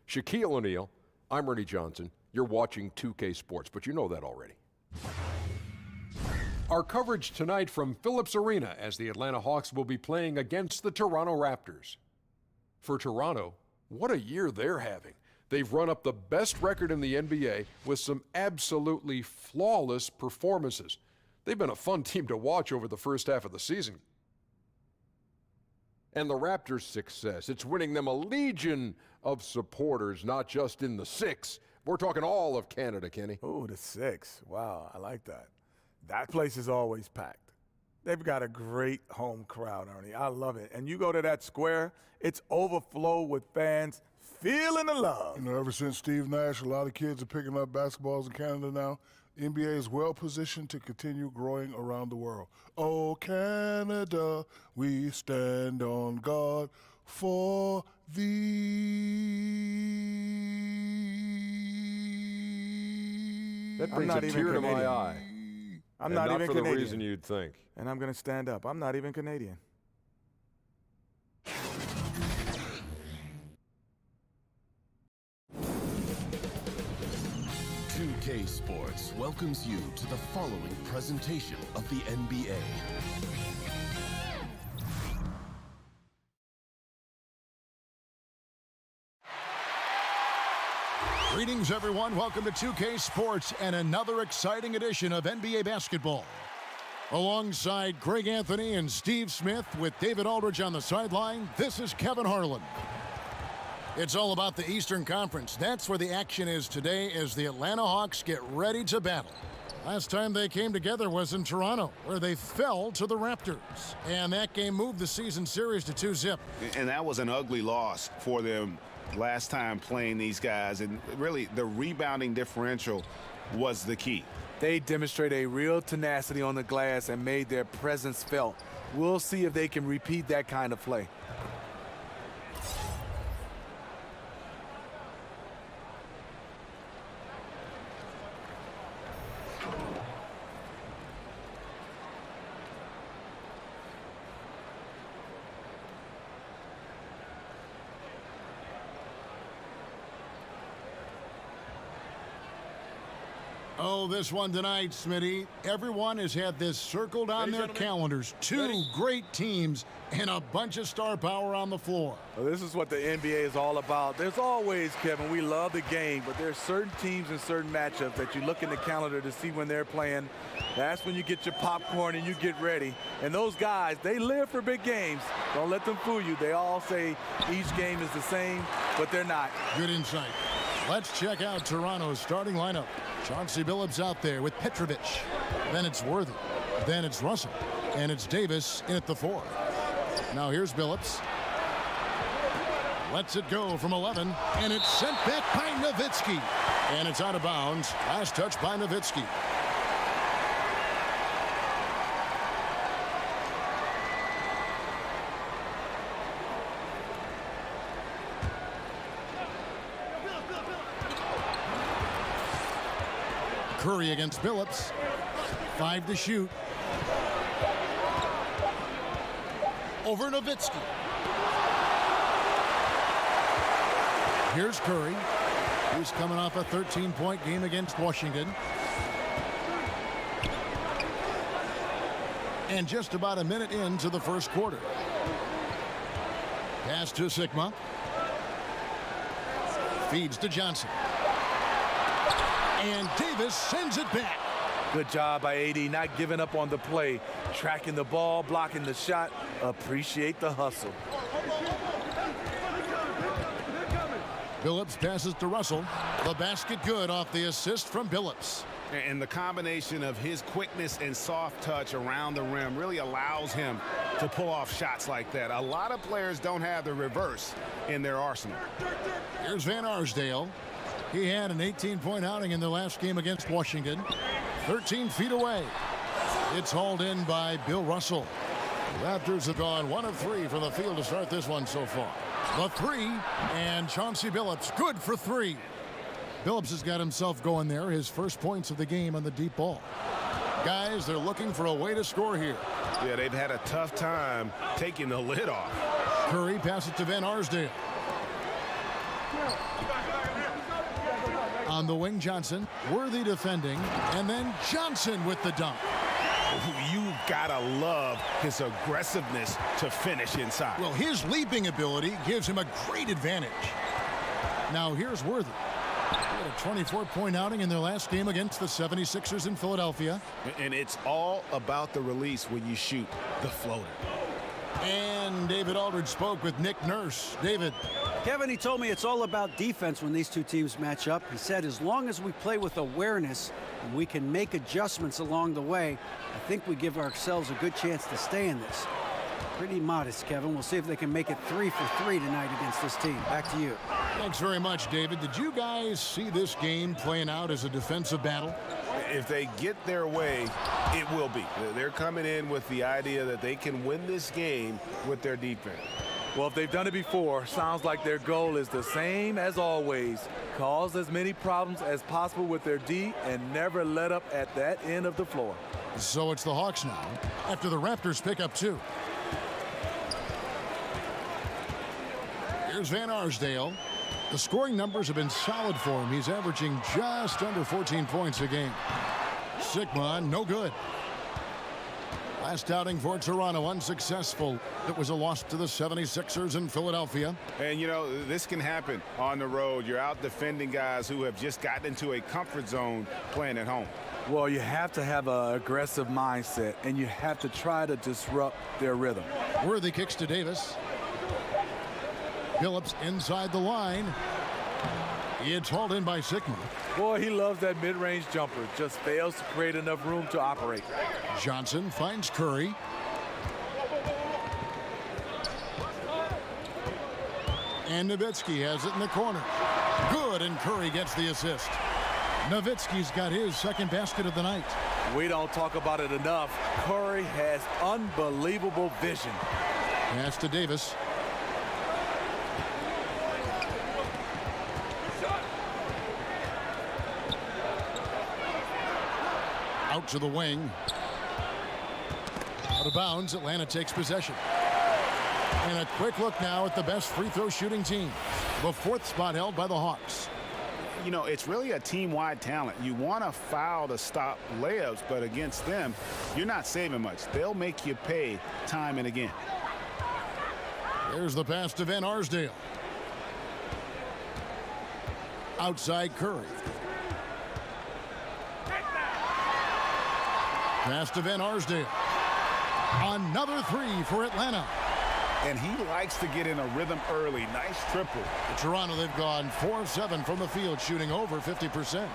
Shaquille O'Neal, I'm Ernie Johnson. You're watching 2K Sports, but you know that already. Our coverage tonight from Phillips Arena as the Atlanta Hawks will be playing against the Toronto Raptors. For Toronto, what a year they're having. They've run up the best record in the NBA with some absolutely flawless performances. They've been a fun team to watch over the first half of the season. And the Raptors' success, it's winning them a legion of supporters, not just in the six. We're talking all of Canada, Kenny. Oh, the six. Wow, I like that. That place is always packed. They've got a great home crowd, Ernie. I love it. And you go to that square, it's overflow with fans feeling the love. You know, ever since Steve Nash, a lot of kids are picking up basketballs in Canada now. The NBA is well positioned to continue growing around the world. Oh, Canada, we stand on guard for thee. That brings a tear to my eye. I'm not even for Canadian. the reason you'd think. And I'm going to stand up. I'm not even Canadian. 2K Sports welcomes you to the following presentation of the NBA. Greetings, everyone. Welcome to 2K Sports and another exciting edition of NBA basketball. Alongside Greg Anthony and Steve Smith with David Aldridge on the sideline, this is Kevin Harlan. It's all about the Eastern Conference. That's where the action is today as the Atlanta Hawks get ready to battle. Last time they came together was in Toronto, where they fell to the Raptors. And that game moved the season series to 2-0. And that was an ugly loss for them last time playing these guys. And really, the rebounding differential was the key. They demonstrated a real tenacity on the glass and made their presence felt. We'll see if they can repeat that kind of play. Oh, this one tonight, Smitty. Everyone has had this circled on their calendars. Two great teams and a bunch of star power on the floor. Well, this is what the NBA is all about. There's always, Kevin, we love the game, but there's certain teams and certain matchups that you look in the calendar to see when they're playing. That's when you get your popcorn and you get ready. And those guys, they live for big games. Don't let them fool you. They all say each game is the same, but they're not. Good insight. Let's check out Toronto's starting lineup. Chauncey Billups out there with Petrovic. Then it's Worthy. Then it's Russell. And it's Davis in at the 4. Now here's Billups. Lets it go from 11. And it's sent back by Nowitzki. And it's out of bounds. Last touch by Nowitzki. Curry against Billups. 5 to shoot. Over Nowitzki. Here's Curry. He's coming off a 13-point game against Washington. And just about a minute into the first quarter. Pass to Sigma. Feeds to Johnson. And Davis sends it back. Good job by AD, not giving up on the play. Tracking the ball, blocking the shot. Appreciate the hustle. Billups passes to Russell. The basket good off the assist from Billups. And the combination of his quickness and soft touch around the rim really allows him to pull off shots like that. A lot of players don't have the reverse in their arsenal. Here's Van Arsdale. He had an 18-point outing in the last game against Washington. 13 feet away. It's hauled in by Bill Russell. The Raptors have gone 1 of 3 from the field to start this one so far. The 3, and Chauncey Billups, good for 3. Billups has got himself going there, his first points of the game on the deep ball. Guys, they're looking for a way to score here. Yeah, they've had a tough time taking the lid off. Curry passes to Van Arsdale. On the wing, Johnson. Worthy defending. And then Johnson with the dunk. You gotta love his aggressiveness to finish inside. Well, his leaping ability gives him a great advantage. Now here's Worthy. He had a 24-point outing in their last game against the 76ers in Philadelphia. And it's all about the release when you shoot the floater. And David Aldridge spoke with Nick Nurse. David. Kevin, he told me it's all about defense when these two teams match up. He said as long as we play with awareness and we can make adjustments along the way, I think we give ourselves a good chance to stay in this. Pretty modest, Kevin. We'll see if they can make it 3 for 3 tonight against this team. Back to you. Thanks very much, David. Did you guys see this game playing out as a defensive battle? If they get their way, it will be. They're coming in with the idea that they can win this game with their defense. Well, if they've done it before, sounds like their goal is the same as always. Cause as many problems as possible with their D and never let up at that end of the floor. So it's the Hawks now, after the Raptors pick up 2. Here's Van Arsdale. The scoring numbers have been solid for him. He's averaging just under 14 points a game. Sigma, no good. Last outing for Toronto, unsuccessful. It was a loss to the 76ers in Philadelphia. And, you know, this can happen on the road. You're out defending guys who have just gotten into a comfort zone playing at home. Well, you have to have an aggressive mindset, and you have to try to disrupt their rhythm. Worthy kicks to Davis. Phillips inside the line. It's hauled in by Sigma. Boy, he loves that mid-range jumper. Just fails to create enough room to operate. Johnson finds Curry. And Nowitzki has it in the corner. Good, and Curry gets the assist. Nowitzki's got his second basket of the night. We don't talk about it enough. Curry has unbelievable vision. Pass to Davis. Out to the wing. Out of bounds, Atlanta takes possession. And a quick look now at the best free throw shooting team. The 4th spot held by the Hawks. You know, it's really a team-wide talent. You want to foul to stop layups, but against them, you're not saving much. They'll make you pay time and again. There's the pass to Van Arsdale. Outside Curry. Pass to Van Arsdale. Another 3 for Atlanta. And he likes to get in a rhythm early. Nice triple. Toronto, they've gone 4 of 7 from the field, shooting over 50%.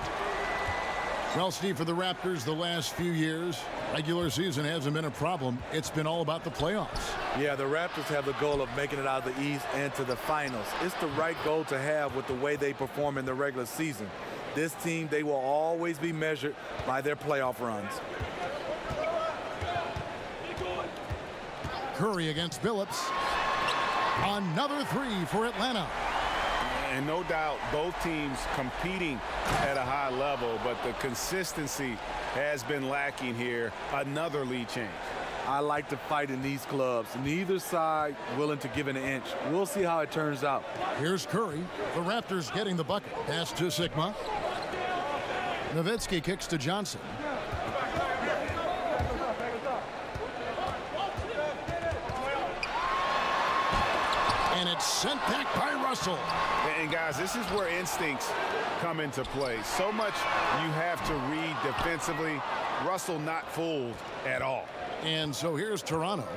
Well, Steve, for the Raptors, the last few years, regular season hasn't been a problem. It's been all about the playoffs. Yeah, the Raptors have the goal of making it out of the East and to the finals. It's the right goal to have with the way they perform in the regular season. This team, they will always be measured by their playoff runs. Curry against Phillips. Another 3 for Atlanta. And no doubt both teams competing at a high level, but the consistency has been lacking here. Another lead change. I like to fight in these clubs. Neither side willing to give an inch. We'll see how it turns out. Here's Curry. The Raptors getting the bucket. Pass to Sigma. Nowitzki kicks to Johnson. And it's sent back by Russell. And guys, this is where instincts come into play. So much you have to read defensively. Russell not fooled at all. And so here's Toronto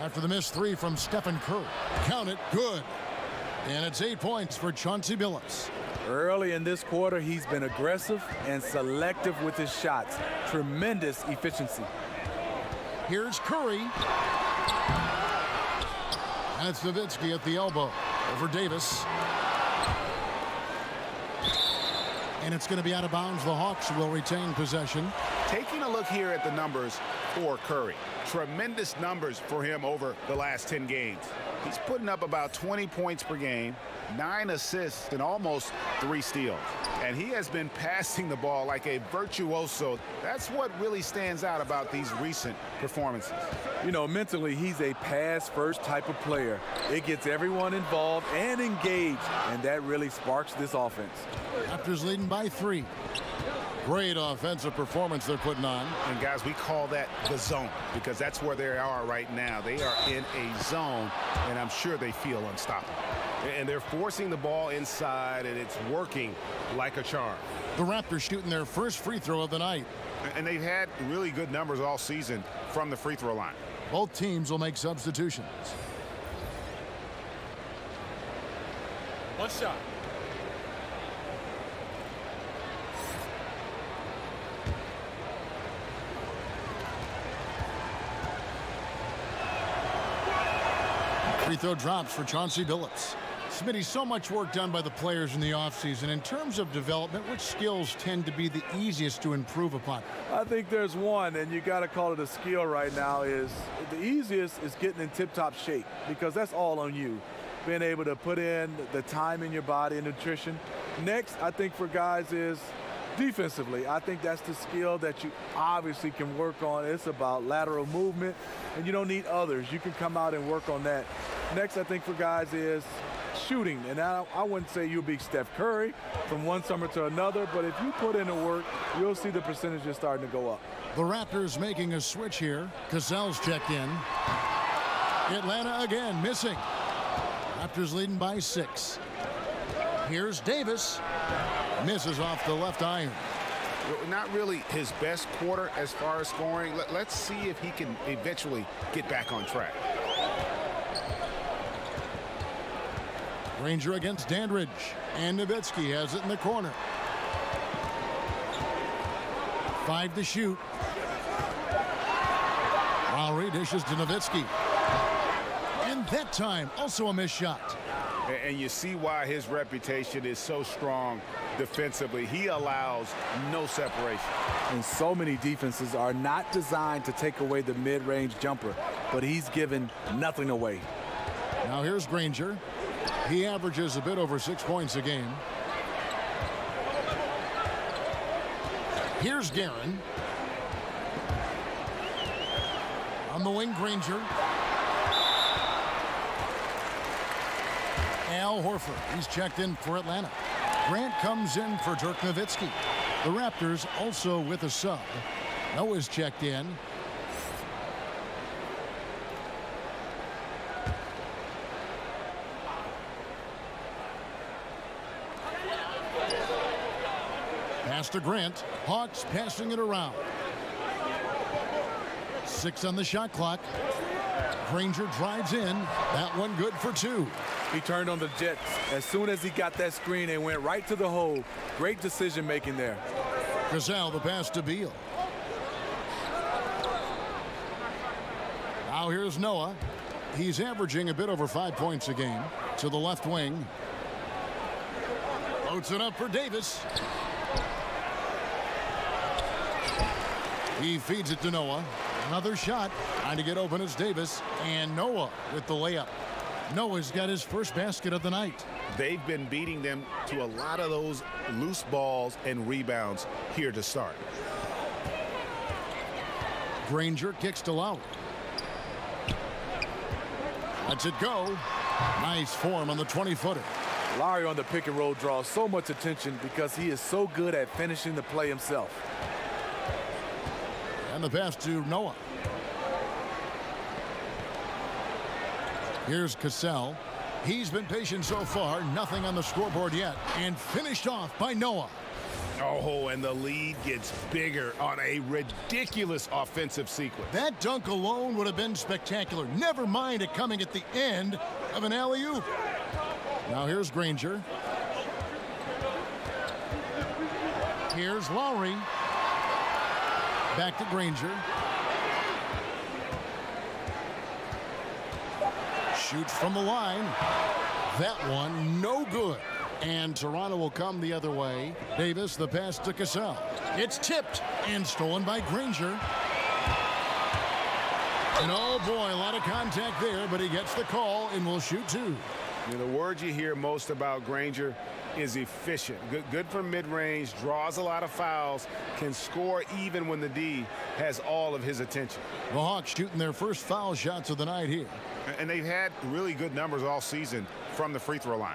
after the missed 3 from Stephen Curry. Count it, good. And it's 8 points for Chauncey Billups. Early in this quarter, he's been aggressive and selective with his shots. Tremendous efficiency. Here's Curry. That's Nowitzki at the elbow. Over Davis. And it's going to be out of bounds. The Hawks will retain possession. Taking a look here at the numbers for Curry. Tremendous numbers for him over the last 10 games. He's putting up about 20 points per game, 9 assists, and almost 3 steals. And he has been passing the ball like a virtuoso. That's what really stands out about these recent performances. You know, mentally, he's a pass-first type of player. It gets everyone involved and engaged, and that really sparks this offense. Raptors leading by 3. Great offensive performance they're putting on. And guys, we call that the zone because that's where they are right now. They are in a zone, and I'm sure they feel unstoppable. And they're forcing the ball inside, and it's working like a charm. The Raptors shooting their first free throw of the night. And they've had really good numbers all season from the free throw line. Both teams will make substitutions. One shot. Free throw drops for Chauncey Billups. Smitty, so much work done by the players in the offseason. In terms of development, which skills tend to be the easiest to improve upon? I think there's one, and you got to call it a skill right now, is the easiest is getting in tip-top shape because that's all on you. Being able to put in the time in your body and nutrition. Next, I think for guys is defensively. I think that's the skill that you obviously can work on. It's about lateral movement, and you don't need others. You can come out and work on that. Next, I think for guys is shooting. And I wouldn't say you'll be Steph Curry from one summer to another, but if you put in the work, you'll see the percentages starting to go up. The Raptors making a switch here. Cassell's checked in. Atlanta again missing. Raptors leading by 6. Here's Davis. Misses off the left iron. Not really his best quarter as far as scoring. Let's see if he can eventually get back on track. Granger against Dandridge. And Nowitzki has it in the corner. 5 to shoot. Lowry dishes to Nowitzki. And that time, also a missed shot. And you see why his reputation is so strong defensively. He allows no separation. And so many defenses are not designed to take away the mid-range jumper, but he's given nothing away. Now here's Granger. He averages a bit over 6 points a game. Here's Guerin. On the wing, Granger. Al Horford, he's checked in for Atlanta. Grant comes in for Dirk Nowitzki. The Raptors also with a sub. Noah's checked in. Pass to Grant. Hawks passing it around. 6 on the shot clock. Granger drives in. That one good for 2. He turned on the Jets. As soon as he got that screen, and went right to the hole. Great decision making there. Cassell, the pass to Beal. Now here's Noah. He's averaging a bit over 5 points a game. To the left wing. Floats it up for Davis. He feeds it to Noah. Another shot. Trying to get open is Davis. And Noah with the layup. Noah's got his first basket of the night. They've been beating them to a lot of those loose balls and rebounds here to start. Granger kicks to Lowry. Lets it go. Nice form on the 20-footer. Lowry on the pick and roll draws so much attention because he is so good at finishing the play himself. And the pass to Noah. Here's Cassell. He's been patient so far. Nothing on the scoreboard yet. And finished off by Noah. Oh, and the lead gets bigger on a ridiculous offensive sequence. That dunk alone would have been spectacular. Never mind it coming at the end of an alley-oop. Now here's Granger. Here's Lowry. Back to Granger. Shoots from the line. That one no good. And Toronto will come the other way. Davis, the pass to Cassell. It's tipped and stolen by Granger. And oh boy, a lot of contact there, but he gets the call and will shoot two. The word you hear most about Granger is efficient. Good from mid-range, draws a lot of fouls, can score even when the D has all of his attention. The Hawks shooting their first foul shots of the night here. And they've had really good numbers all season from the free throw line.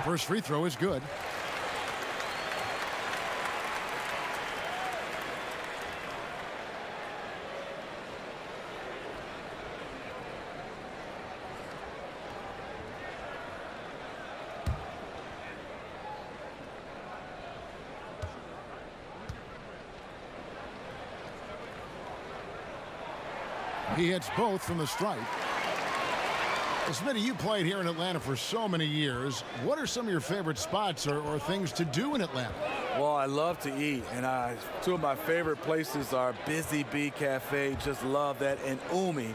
First free throw is good. He hits both from the stripe. Smitty, you played here in Atlanta for so many years. What are some of your favorite spots or things to do in Atlanta? Well, I love to eat, and two of my favorite places are Busy Bee Cafe, just love that, and Umi.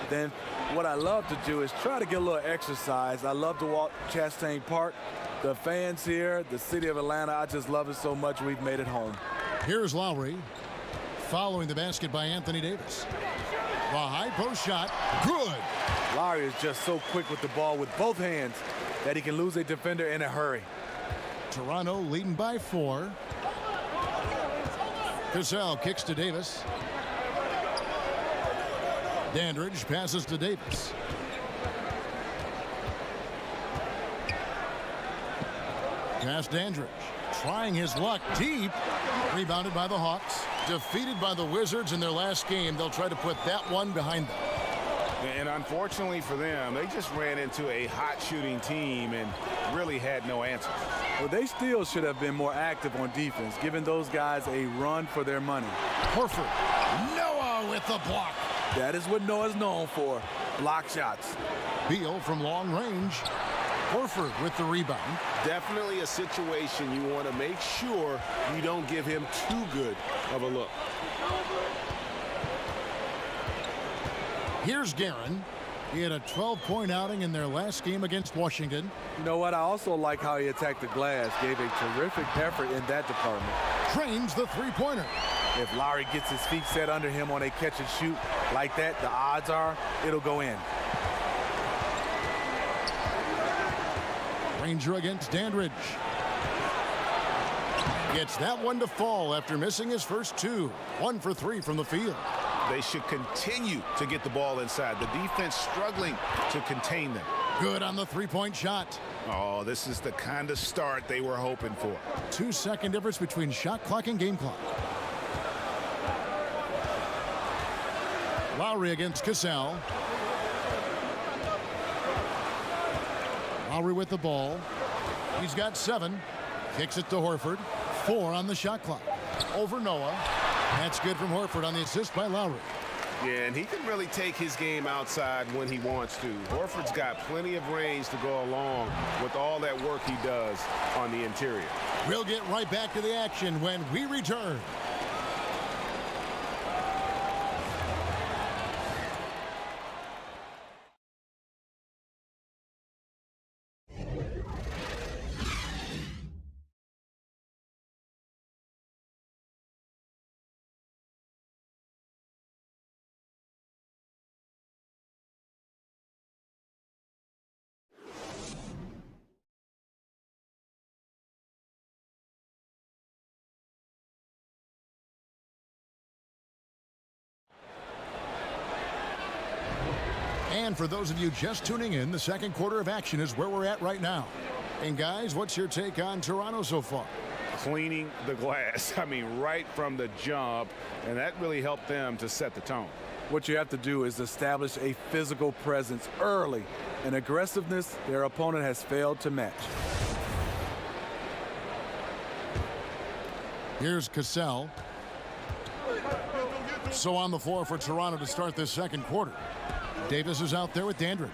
Then what I love to do is try to get a little exercise. I love to walk Chastain Park. The fans here, the city of Atlanta, I just love it so much we've made it home. Here's Lowry, following the basket by Anthony Davis. The high post shot, good. Lowry is just so quick with the ball with both hands that he can lose a defender in a hurry. Toronto leading by 4. Cassell kicks to Davis. Dandridge passes to Davis. Pass Dandridge. Trying his luck deep. Rebounded by the Hawks. Defeated by the Wizards in their last game. They'll try to put that one behind them. And unfortunately for them, they just ran into a hot shooting team and really had no answers. Well, they still should have been more active on defense, giving those guys a run for their money. Horford. Noah with the block. That is what Noah's known for, block shots. Beal from long range. Horford with the rebound. Definitely a situation you want to make sure you don't give him too good of a look. Here's Guerin. He had a 12-point outing in their last game against Washington. You know what? I also like how he attacked the glass. Gave a terrific effort in that department. Trains the three-pointer. If Lowry gets his feet set under him on a catch and shoot like that, the odds are it'll go in. Ranger against Dandridge. Gets that one to fall after missing his first 2. 1 for 3 from the field. They should continue to get the ball inside. The defense struggling to contain them. Good on the three-point shot. Oh, this is the kind of start they were hoping for. 2-second difference between shot clock and game clock. Lowry against Cassell. Lowry with the ball. He's got 7. Kicks it to Horford. 4 on the shot clock. Over Noah. That's good from Horford on the assist by Lowry. Yeah, and he can really take his game outside when he wants to. Horford's got plenty of range to go along with all that work he does on the interior. We'll get right back to the action when we return. And for those of you just tuning in, the second quarter of action is where we're at right now. And guys, what's your take on Toronto so far? Cleaning the glass. I mean, right from the jump, and that really helped them to set the tone. What you have to do is establish a physical presence early, and aggressiveness their opponent has failed to match. Here's Cassell. So on the floor for Toronto to start this second quarter. Davis is out there with Dandridge.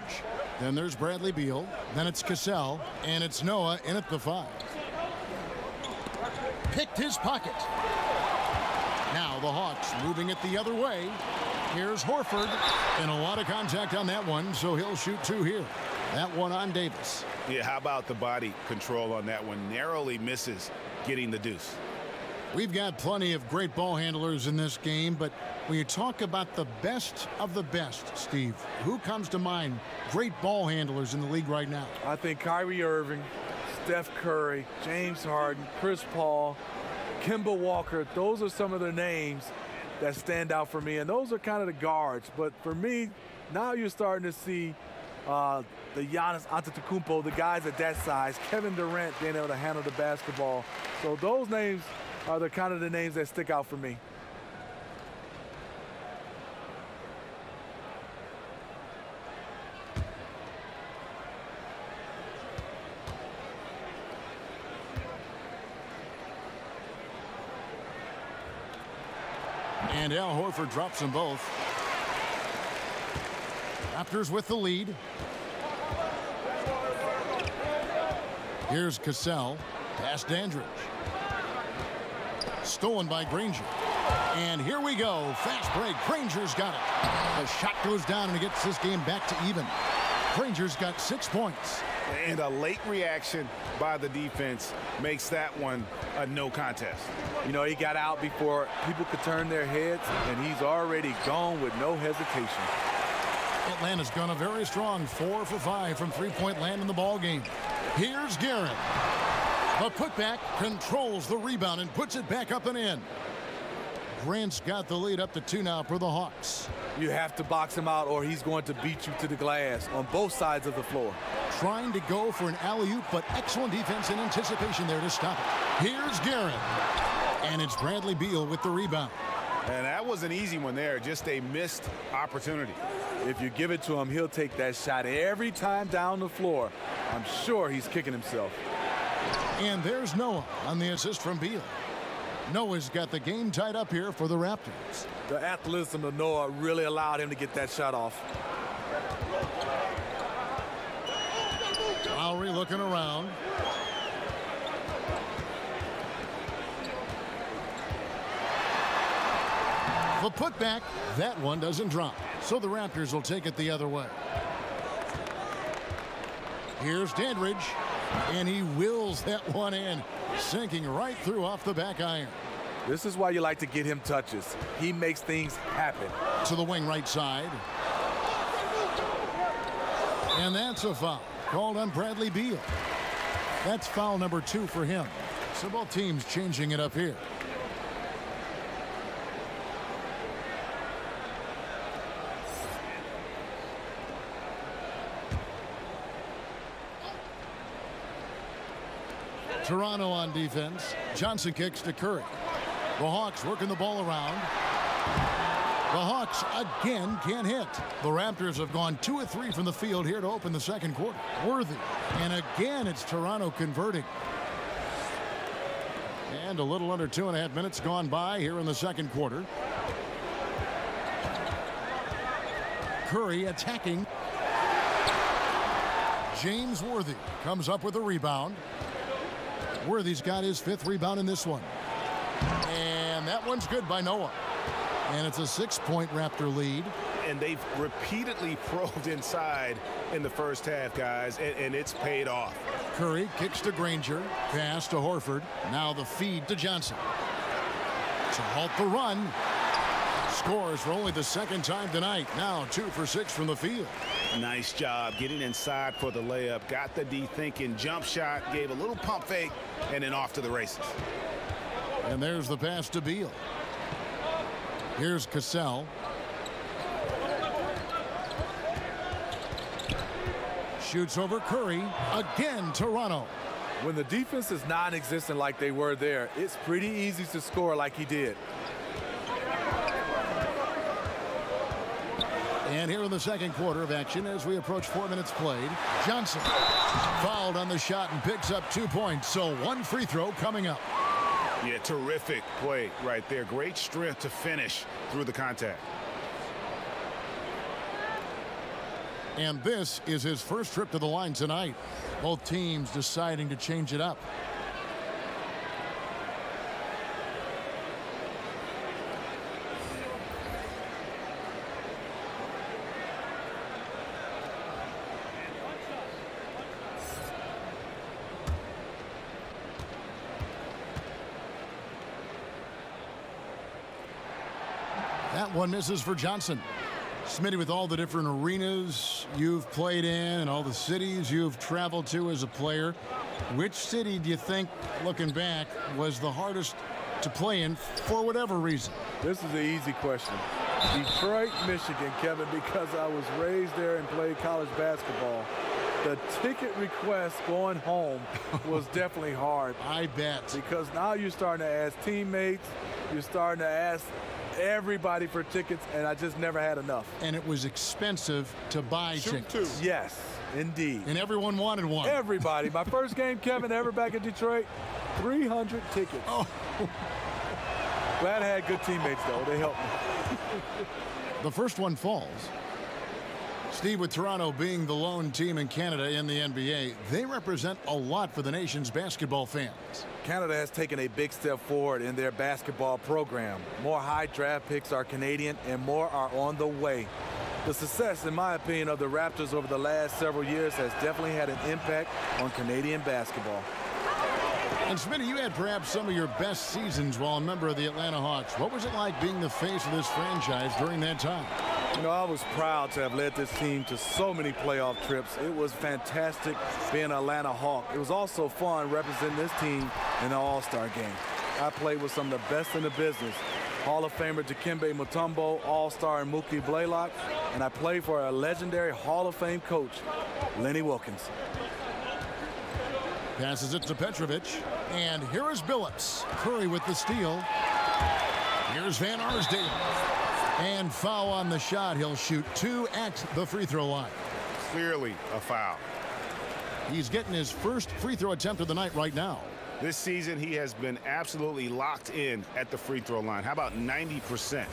Then there's Bradley Beal. Then it's Cassell. And it's Noah in at the 5. Picked his pocket. Now the Hawks moving it the other way. Here's Horford, and a lot of contact on that one, so he'll shoot 2 here. That one on Davis. Yeah, how about the body control on that one? Narrowly misses getting the deuce. We've got plenty of great ball handlers in this game, but when you talk about the best of the best, Steve, who comes to mind? Great ball handlers in the league right now. I think Kyrie Irving, Steph Curry, James Harden, Chris Paul, Kemba Walker, those are some of the names that stand out for me, and those are kind of the guards. But for me, now you're starting to see the Giannis Antetokounmpo, the guys at that size, Kevin Durant being able to handle the basketball. So those names are the kind of the names that stick out for me. And Al Horford drops them both. Raptors with the lead. Here's Cassell. Past Dandridge. Stolen by Granger. And here we go. Fast break. Granger's got it. The shot goes down and it gets this game back to even. Granger's got 6 points. And a late reaction by the defense makes that one a no contest. You know, he got out before people could turn their heads, and he's already gone with no hesitation. Atlanta's gone a very strong 4 for 5 from three-point land in the ball game. Here's Guerin. The putback controls the rebound and puts it back up and in. Grant's got the lead up to 2 now for the Hawks. You have to box him out or he's going to beat you to the glass on both sides of the floor. Trying to go for an alley-oop, but excellent defense and anticipation there to stop it. Here's Guerin. And it's Bradley Beal with the rebound. And that was an easy one there, just a missed opportunity. If you give it to him, he'll take that shot every time down the floor. I'm sure he's kicking himself. And there's Noah on the assist from Beal. Noah's got the game tied up here for the Raptors. The athleticism of Noah really allowed him to get that shot off. Lowry looking around. The putback, that one doesn't drop. So the Raptors will take it the other way. Here's Dandridge. And he wills that one in, sinking right through off the back iron. This is why you like to get him touches. He makes things happen. To the wing right side. And that's a foul called on Bradley Beal. That's foul number 2 for him. So both teams changing it up here. Toronto on defense. Johnson kicks to Curry. The Hawks working the ball around. The Hawks again can't hit. The Raptors have gone 2 of 3 from the field here to open the second quarter. Worthy. And again, it's Toronto converting. And a little under 2.5 minutes gone by here in the second quarter. Curry attacking. James Worthy comes up with a rebound. Worthy's got his 5th rebound in this one. And that one's good by Noah. And it's a 6-point Raptor lead. And they've repeatedly probed inside in the first half, guys, and it's paid off. Curry kicks to Granger. Pass to Horford. Now the feed to Johnson. To halt the run. Scores for only the 2nd time tonight. Now 2 for 6 from the field. Nice job getting inside for the layup. Got the D thinking, jump shot, gave a little pump fake, and then off to the races. And there's the pass to Beal. Here's Cassell. Shoots over Curry. Again, Toronto. When the defense is non-existent like they were there, it's pretty easy to score like he did. And here in the second quarter of action as we approach 4 minutes played, Johnson fouled on the shot and picks up 2 points. So 1 free throw coming up. Yeah, terrific play right there. Great strength to finish through the contact. And this is his first trip to the line tonight. Both teams deciding to change it up. That one misses for Johnson. Smitty, with all the different arenas you've played in and all the cities you've traveled to as a player, which city do you think, looking back, was the hardest to play in for whatever reason? This is an easy question. Detroit, Michigan, Kevin, because I was raised there and played college basketball. The ticket request going home was definitely hard. I bet. Because now you're starting to ask teammates, you're starting to ask everybody for tickets, and I just never had enough. And it was expensive to buy tickets. Yes, indeed. And everyone wanted one. Everybody. My first game, Kevin, ever back in Detroit, 300 tickets. Oh. Glad I had good teammates, though. They helped me. The first one falls. Steve, with Toronto being the lone team in Canada in the NBA, they represent a lot for the nation's basketball fans. Canada has taken a big step forward in their basketball program. More high draft picks are Canadian, and more are on the way. The success, in my opinion, of the Raptors over the last several years has definitely had an impact on Canadian basketball. And Smitty, you had perhaps some of your best seasons while a member of the Atlanta Hawks. What was it like being the face of this franchise during that time? You know, I was proud to have led this team to so many playoff trips. It was fantastic being an Atlanta Hawk. It was also fun representing this team in the All-Star game. I played with some of the best in the business. Hall of Famer Dikembe Mutombo, All-Star Mookie Blaylock, and I played for a legendary Hall of Fame coach, Lenny Wilkins. Passes it to Petrovic, and here is Billups. Curry with the steal. Here's Van Arsdale. And foul on the shot. He'll shoot 2 at the free throw line. Clearly a foul. He's getting his first free throw attempt of the night right now. This season, he has been absolutely locked in at the free throw line. How about 90%?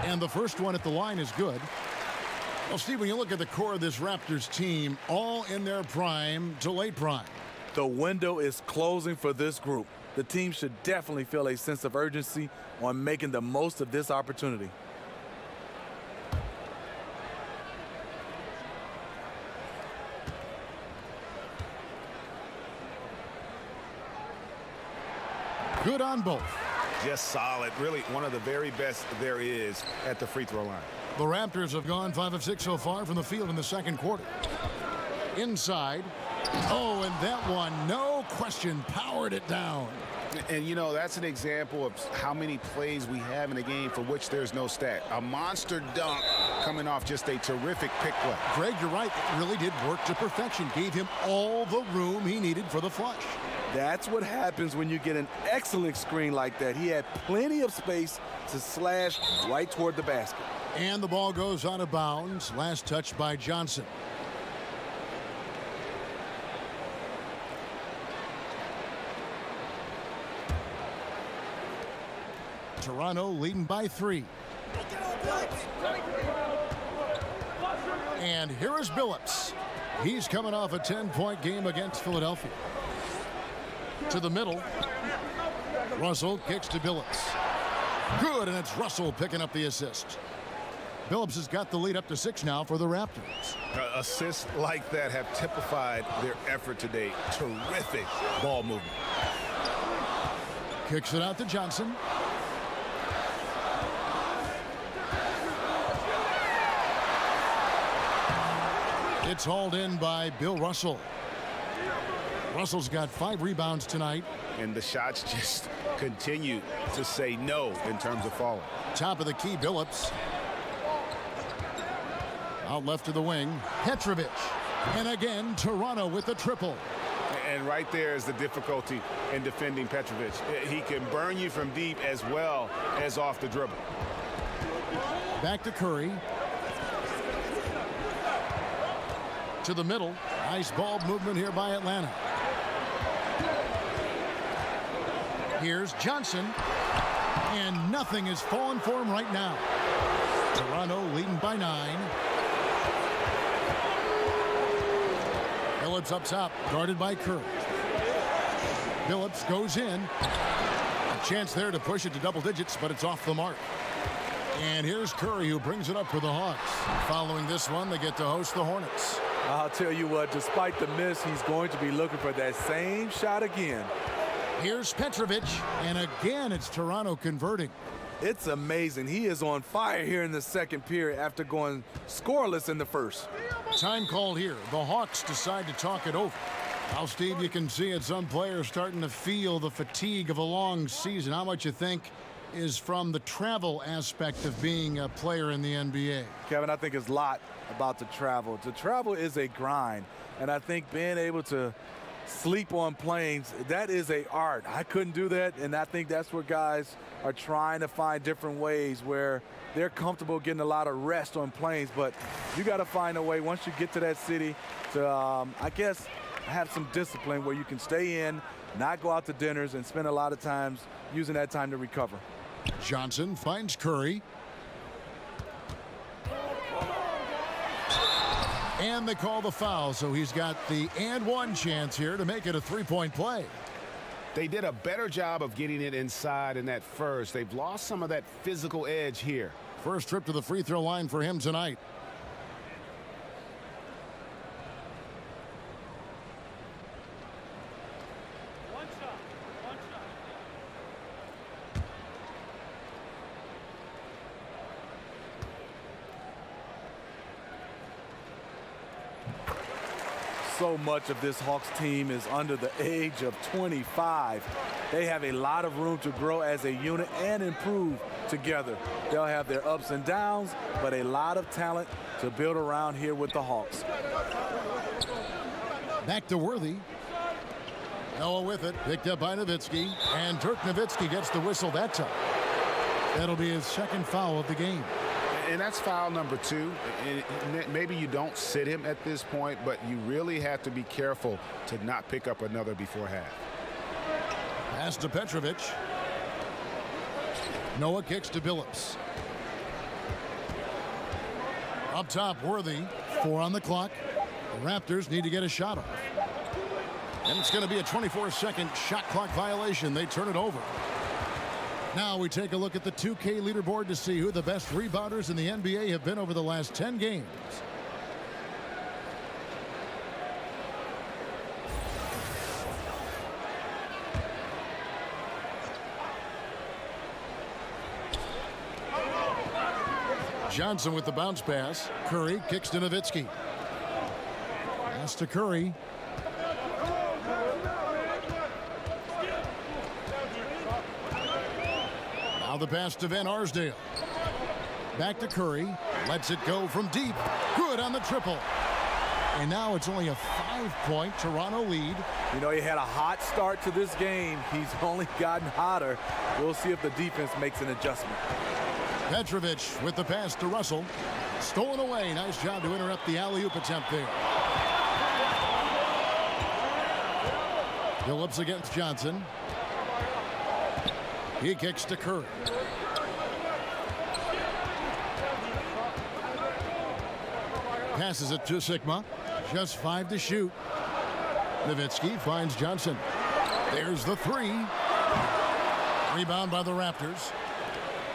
And the first one at the line is good. Well, Steve, when you look at the core of this Raptors team, all in their prime to late prime. The window is closing for this group. The team should definitely feel a sense of urgency on making the most of this opportunity. Good on both. Just solid. Really one of the very best there is at the free throw line. The Raptors have gone 5 of 6 so far from the field in the second quarter. Inside. Oh, and that one, no question, powered it down. And, you know, that's an example of how many plays we have in a game for which there's no stat. A monster dunk coming off just a terrific pick play. Greg, you're right. It really did work to perfection. Gave him all the room he needed for the flush. That's what happens when you get an excellent screen like that. He had plenty of space to slash right toward the basket. And the ball goes out of bounds. Last touch by Johnson. Toronto leading by 3. And here is Billups. He's coming off a 10-point game against Philadelphia. To the middle. Russell kicks to Billups. Good, and it's Russell picking up the assist. Billups has got the lead up to 6 now for the Raptors. Assists like that have typified their effort today. Terrific ball movement. Kicks it out to Johnson. It's hauled in by Bill Russell. Russell's got 5 rebounds tonight. And the shots just continue to say no in terms of falling. Top of the key, Billups. Out left to the wing, Petrovic. And again, Toronto with the triple. And right there is the difficulty in defending Petrovic. He can burn you from deep as well as off the dribble. Back to Curry. To the middle. Nice ball movement here by Atlanta. Here's Johnson. And nothing is falling for him right now. Toronto leading by 9. Billups up top, guarded by Curry. Billups goes in. A chance there to push it to double digits, but it's off the mark. And here's Curry, who brings it up for the Hawks. Following this one, they get to host the Hornets. I'll tell you what, despite the miss, he's going to be looking for that same shot again. Here's Petrovic, and again it's Toronto converting. It's amazing. He is on fire here in the second period after going scoreless in the first. Time called here. The Hawks decide to talk it over. Now, Steve, you can see it. Some players starting to feel the fatigue of a long season. How much you think is from the travel aspect of being a player in the NBA? Kevin, I think it's a lot about the travel. The travel is a grind, and I think being able to sleep on planes, that is an art. I couldn't do that, and I think that's where guys are trying to find different ways where they're comfortable getting a lot of rest on planes, but you got to find a way once you get to that city to, I guess, have some discipline where you can stay in, not go out to dinners, and spend a lot of times using that time to recover. Johnson finds Curry. And they call the foul, so he's got the and one chance here to make it a three-point play. They did a better job of getting it inside in that first. They've lost some of that physical edge here. First trip to the free throw line for him tonight. So much of this Hawks team is under the age of 25. They have a lot of room to grow as a unit and improve together. They'll have their ups and downs, but a lot of talent to build around here with the Hawks. Back to Worthy. Noah with it, picked up by Nowitzki, and Dirk Nowitzki gets the whistle that time. That'll be his second foul of the game. And that's foul number 2. And maybe you don't sit him at this point, but you really have to be careful to not pick up another before half. Pass to Petrovic. Noah kicks to Billups. Up top, Worthy. 4 on the clock. The Raptors need to get a shot off. And it's going to be a 24-second shot clock violation. They turn it over. Now we take a look at the 2K leaderboard to see who the best rebounders in the NBA have been over the last 10 games. Johnson with the bounce pass. Curry kicks to Nowitzki. Pass to Curry. Now the pass to Van Arsdale. Back to Curry. Lets it go from deep. Good on the triple. And now it's only a 5-point Toronto lead. You know, he had a hot start to this game. He's only gotten hotter. We'll see if the defense makes an adjustment. Petrovic with the pass to Russell. Stolen away. Nice job to interrupt the alley-oop attempt there. Billups against Johnson. He kicks to Curry. Passes it to Sigma. Just 5 to shoot. Nowitzki finds Johnson. There's the 3. Rebound by the Raptors.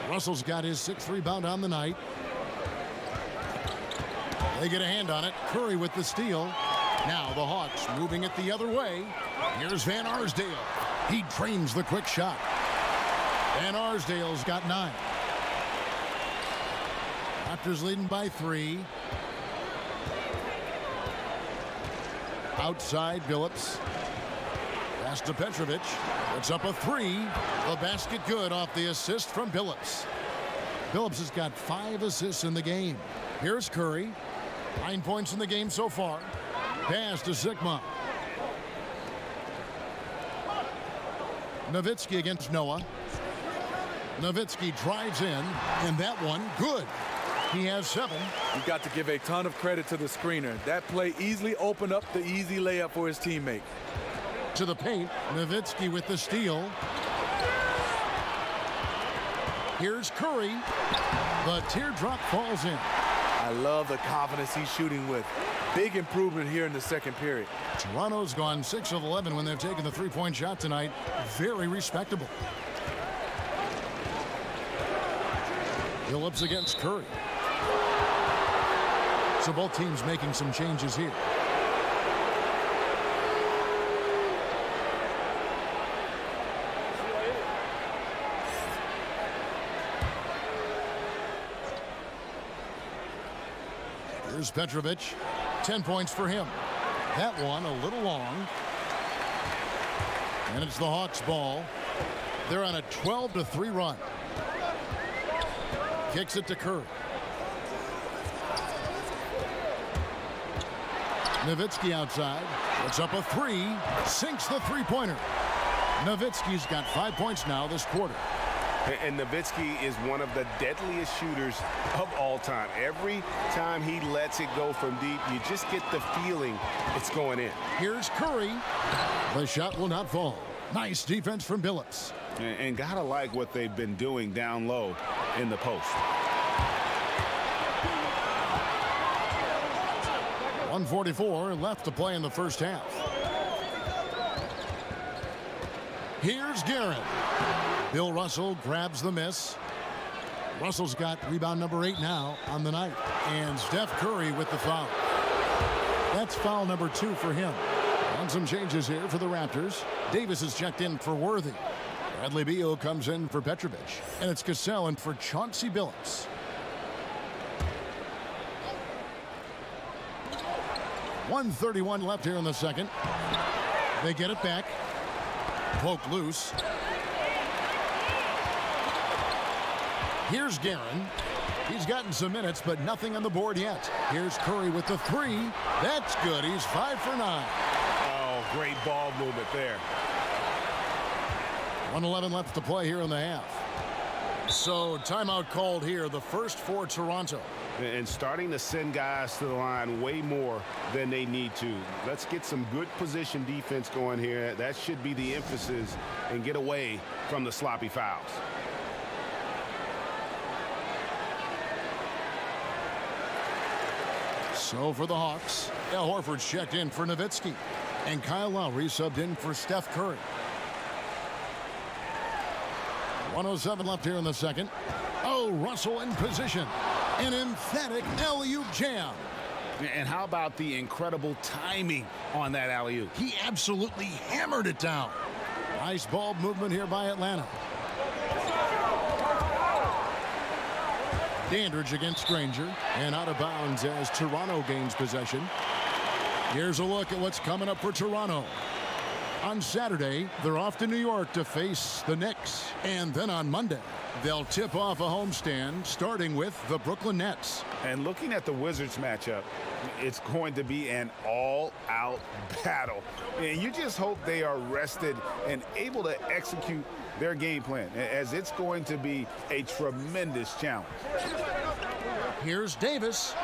Russell's got his 6th rebound on the night. They get a hand on it. Curry with the steal. Now the Hawks moving it the other way. Here's Van Arsdale. He drains the quick shot. Van Arsdale's got 9. Raptors leading by 3. Outside, Billups. Pass to Petrovic. It's up a 3. The basket good off the assist from Billups. Billups has got 5 assists in the game. Here's Curry. 9 points in the game so far. Pass to Sigma. Nowitzki against Noah. Nowitzki drives in, and that one, good. He has 7. You've got to give a ton of credit to the screener. That play easily opened up the easy layup for his teammate. To the paint, Nowitzki with the steal. Here's Curry. The teardrop falls in. I love the confidence he's shooting with. Big improvement here in the second period. Toronto's gone 6 of 11 when they've taken the three-point shot tonight. Very respectable. Phillips against Curry. So both teams making some changes here. Here's Petrovic. 10 points for him. That one a little long. And it's the Hawks' ball. They're on a 12-3 run. Kicks it to Curry. Nowitzki outside. Puts up a three. Sinks the three-pointer. Nowitzki's got 5 points now this quarter. And Nowitzki is one of the deadliest shooters of all time. Every time he lets it go from deep, you just get the feeling it's going in. Here's Curry. The shot will not fall. Nice defense from Phillips. And gotta like what they've been doing down low in the post. 1:44 left to play in the first half. Here's Guerin. Bill Russell grabs the miss. Russell's got rebound number 8 now on the night. And Steph Curry with the foul. That's foul number 2 for him. On some changes here for the Raptors. Davis is checked in for Worthy. Bradley Beal comes in for Petrovic. And it's Cassell in for Chauncey Billups. 1:31 left here in the second. They get it back. Poke loose. Here's Guerin. He's gotten some minutes, but nothing on the board yet. Here's Curry with the three. That's good. He's 5 for 9. Oh, great ball movement there. 1:11 left to play here in the half. So timeout called here, the first for Toronto. And starting to send guys to the line way more than they need to. Let's get some good position defense going here. That should be the emphasis, and get away from the sloppy fouls. So for the Hawks, Al Horford's checked in for Nowitzki. And Kyle Lowry subbed in for Steph Curry. 1:07 left here in the second. Oh, Russell in position. An emphatic alley-oop jam. And how about the incredible timing on that alley-oop? He absolutely hammered it down. Nice ball movement here by Atlanta. Dandridge against Granger, and out of bounds as Toronto gains possession. Here's a look at what's coming up for Toronto. On Saturday, they're off to New York to face the Knicks. And then on Monday, they'll tip off a homestand starting with the Brooklyn Nets. And looking at the Wizards matchup, it's going to be an all-out battle. And you just hope they are rested and able to execute their game plan, as it's going to be a tremendous challenge. Here's Davis.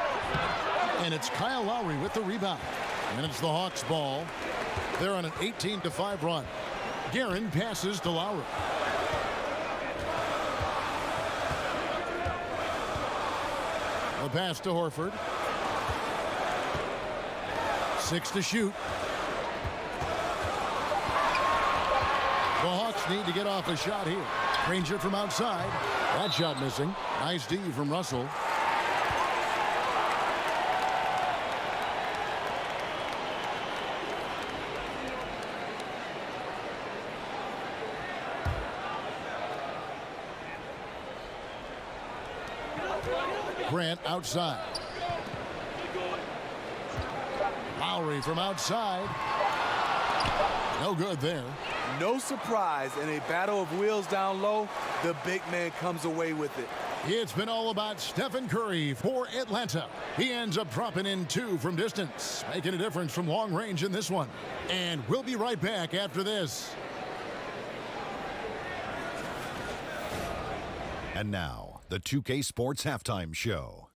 And it's Kyle Lowry with the rebound. And it's the Hawks' ball. They're on an 18-5 run. Guerin passes to Lowry. The pass to Horford. 6 to shoot. The Hawks need to get off a shot here. Granger from outside. That shot missing. Nice D from Russell. Grant outside. Lowry from outside. No good there. No surprise, in a battle of wheels down low, the big man comes away with it. It's been all about Stephen Curry for Atlanta. He ends up dropping in 2 from distance, making a difference from long range in this one. And we'll be right back after this. And now, the 2K Sports Halftime Show.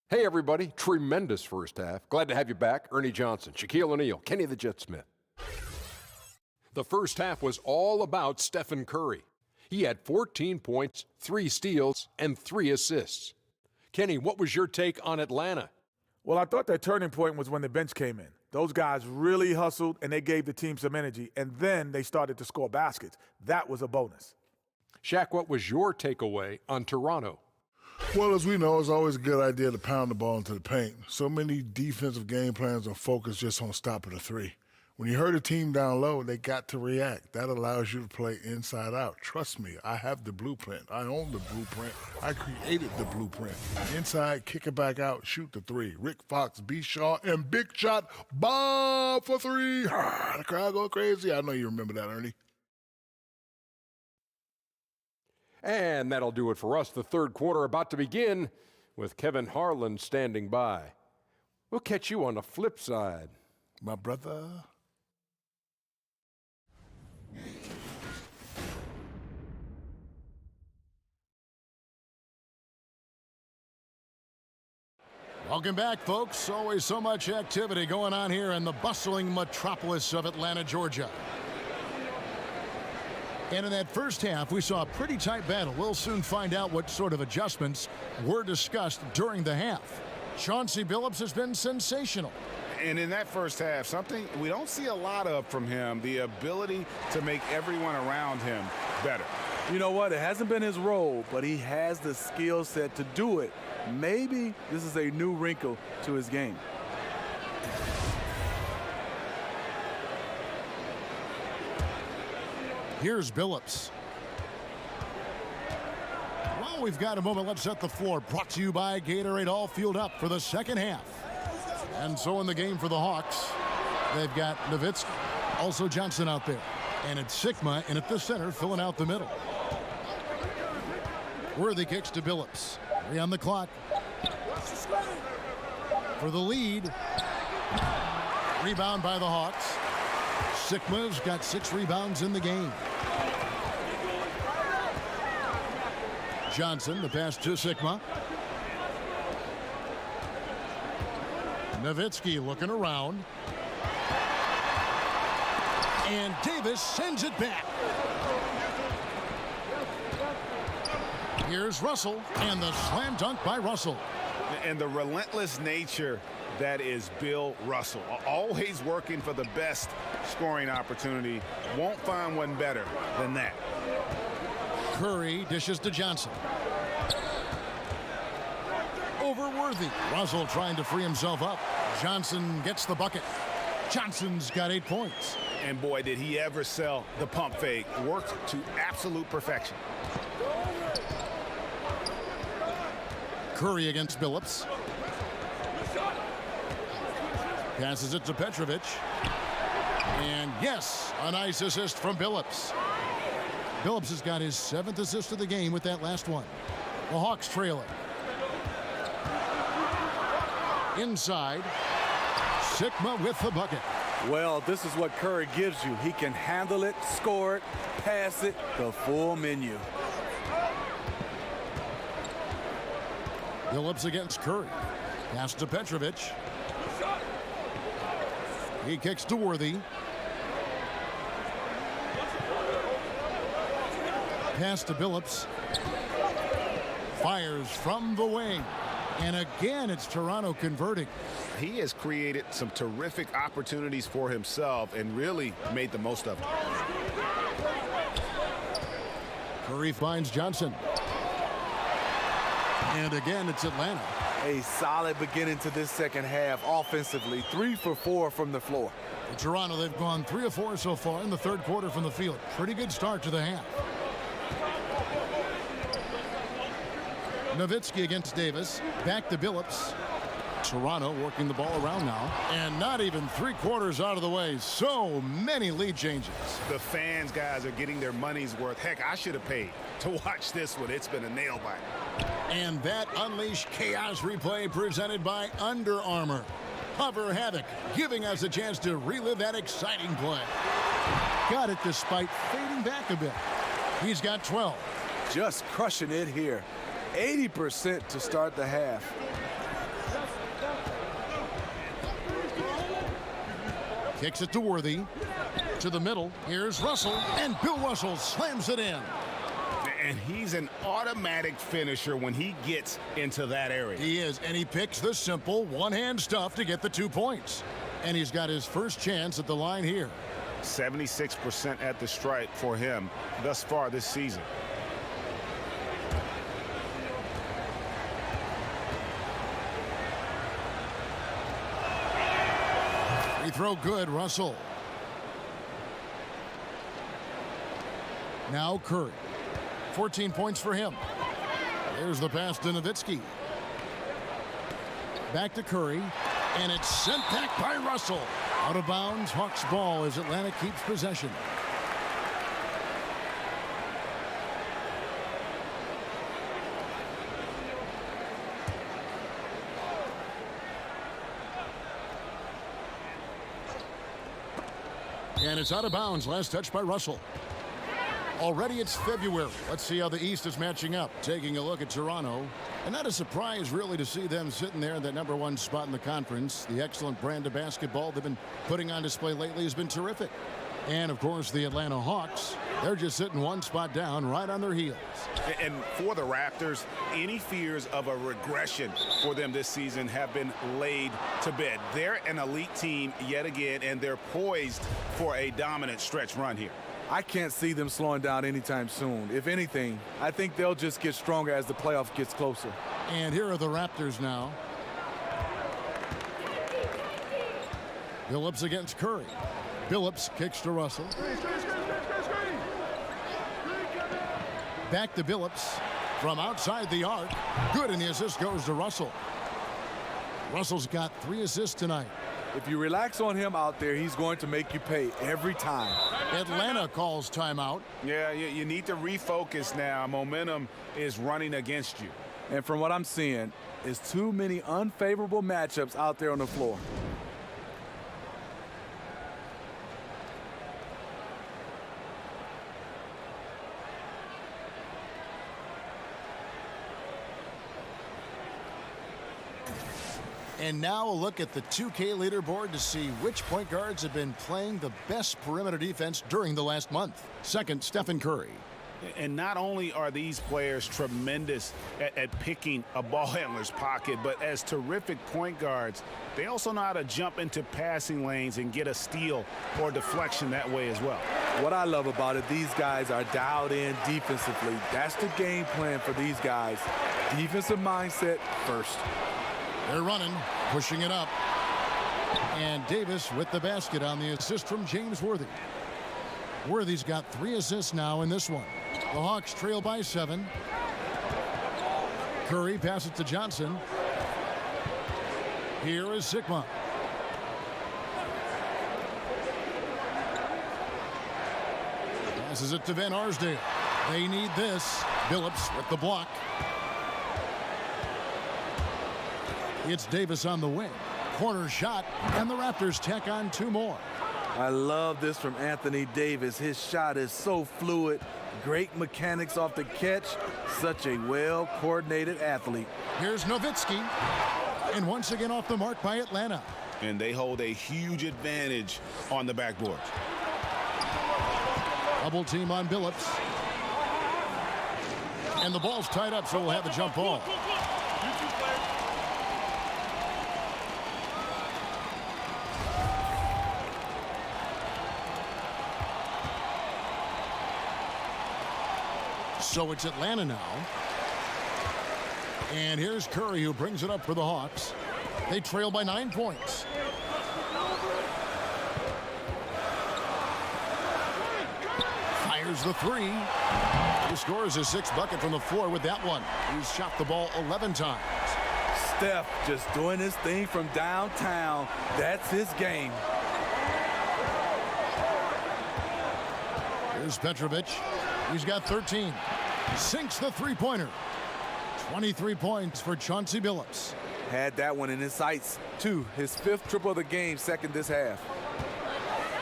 Hey, everybody. Tremendous first half. Glad to have you back. Ernie Johnson, Shaquille O'Neal, Kenny the Jet Smith. The first half was all about Stephen Curry. He had 14 points, 3 steals, and 3 assists. Kenny, what was your take on Atlanta? Well, I thought that turning point was when the bench came in. Those guys really hustled, and they gave the team some energy, and then they started to score baskets. That was a bonus. Shaq, what was your takeaway on Toronto? Well, as we know, it's always a good idea to pound the ball into the paint. So many defensive game plans are focused just on stopping the three. When you hurt a team down low, they got to react. That allows you to play inside out. Trust me, I have the blueprint. I own the blueprint. I created the blueprint. Inside, kick it back out, shoot the three. Rick Fox, B. Shaw, and big shot, Bob for three. The crowd go crazy. I know you remember that, Ernie. And that'll do it for us. The third quarter about to begin with Kevin Harlan standing by. We'll catch you on the flip side. My brother. Welcome back, folks. Always so much activity going on here in the bustling metropolis of Atlanta, Georgia. And in that first half, we saw a pretty tight battle. We'll soon find out what sort of adjustments were discussed during the half. Chauncey Billups has been sensational. And in that first half, something we don't see a lot of from him, the ability to make everyone around him better. You know what? It hasn't been his role, but he has the skill set to do it. Maybe this is a new wrinkle to his game. Here's Billups. Well, we've got a moment. Let's set the floor. Brought to you by Gatorade, all fueled up for the second half. And so in the game for the Hawks, they've got Nowitzki, also Johnson out there. And it's Sigma in at the center, filling out the middle. Worthy kicks to Billups. 3 on the clock. For the lead. Rebound by the Hawks. Sigma's got 6 rebounds in the game. Johnson, the pass to Sigma. Nowitzki looking around. And Davis sends it back. Here's Russell, and the slam dunk by Russell. And the relentless nature that is Bill Russell. Always working for the best scoring opportunity. Won't find one better than that. Curry dishes to Johnson. Over Worthy. Russell trying to free himself up. Johnson gets the bucket. Johnson's got 8 points. And boy, did he ever sell the pump fake. Worked to absolute perfection. Curry against Billups. Passes it to Petrovic. And yes, a nice assist from Billups. Billups has got his 7th assist of the game with that last one. The Hawks trail it. Inside. Sigma with the bucket. Well, this is what Curry gives you. He can handle it, score it, pass it, the full menu. Billups against Curry. Pass to Petrovic. He kicks to Worthy. Pass to Billups. Fires from the wing. And again, it's Toronto converting. He has created some terrific opportunities for himself and really made the most of them. Curry finds Johnson. And again, it's Atlanta. A solid beginning to this second half offensively. 3 for 4 from the floor. For Toronto, they've gone 3 of 4 so far in the third quarter from the field. Pretty good start to the half. Nowitzki against Davis. Back to Billups. Toronto working the ball around now. And not even 3/4 out of the way. So many lead changes. The fans, guys, are getting their money's worth. Heck, I should have paid to watch this one. It's been a nail biter. And that Unleash Chaos replay presented by Under Armour. Hover Havoc, giving us a chance to relive that exciting play. Got it despite fading back a bit. He's got 12. Just crushing it here. 80% to start the half. Kicks it to Worthy. To the middle. Here's Russell. And Bill Russell slams it in. And he's an automatic finisher when he gets into that area. He is, and he picks the simple one-hand stuff to get the 2 points. And he's got his first chance at the line here. 76% at the stripe for him thus far this season. Free throw good, Russell. Now Curry. 14 points for him. There's the pass to Nowitzki. Back to Curry. And it's sent back by Russell. Out of bounds, Hawks ball as Atlanta keeps possession. And it's out of bounds. Last touch by Russell. Already it's February. Let's see how the East is matching up. Taking a look at Toronto. And not a surprise, really, to see them sitting there in that #1 spot in the conference. The excellent brand of basketball they've been putting on display lately has been terrific. And, of course, the Atlanta Hawks, they're just sitting one spot down right on their heels. And for the Raptors, any fears of a regression for them this season have been laid to bed. They're an elite team yet again, and they're poised for a dominant stretch run here. I can't see them slowing down anytime soon. If anything, I think they'll just get stronger as the playoff gets closer. And here are the Raptors now. Billups against Curry. Billups kicks to Russell. Back to Billups from outside the arc. Good, and the assist goes to Russell. Russell's got 3 assists tonight. If you relax on him out there, he's going to make you pay every time. Atlanta calls timeout. Yeah, you need to refocus now. Momentum is running against you. And from what I'm seeing, is too many unfavorable matchups out there on the floor. And now a look at the 2K leaderboard to see which point guards have been playing the best perimeter defense during the last month. Second, Stephen Curry. And not only are these players tremendous at picking a ball handler's pocket, but as terrific point guards, they also know how to jump into passing lanes and get a steal or deflection that way as well. What I love about it, these guys are dialed in defensively. That's the game plan for these guys. Defensive mindset first. They're running, pushing it up. And Davis with the basket on the assist from James Worthy. Worthy's got 3 assists now in this one. The Hawks trail by 7. Curry passes to Johnson. Here is Sigma. Passes it to Van Arsdale. They need this. Billups with the block. It's Davis on the wing. Corner shot, and the Raptors tack on 2 more. I love this from Anthony Davis. His shot is so fluid. Great mechanics off the catch. Such a well-coordinated athlete. Here's Nowitzki. And once again off the mark by Atlanta. And they hold a huge advantage on the backboard. Double team on Billups. And the ball's tied up, so we'll have the jump ball. So it's Atlanta now. And here's Curry, who brings it up for the Hawks. They trail by 9 points. Fires the 3. He scores his 6th bucket from the floor with that one. He's shot the ball 11 times. Steph just doing his thing from downtown. That's his game. Here's Petrovic. He's got 13. Sinks the 3-pointer. 23 points for Chauncey Billups. Had that one in his sights, too. His 5th triple of the game, second this half.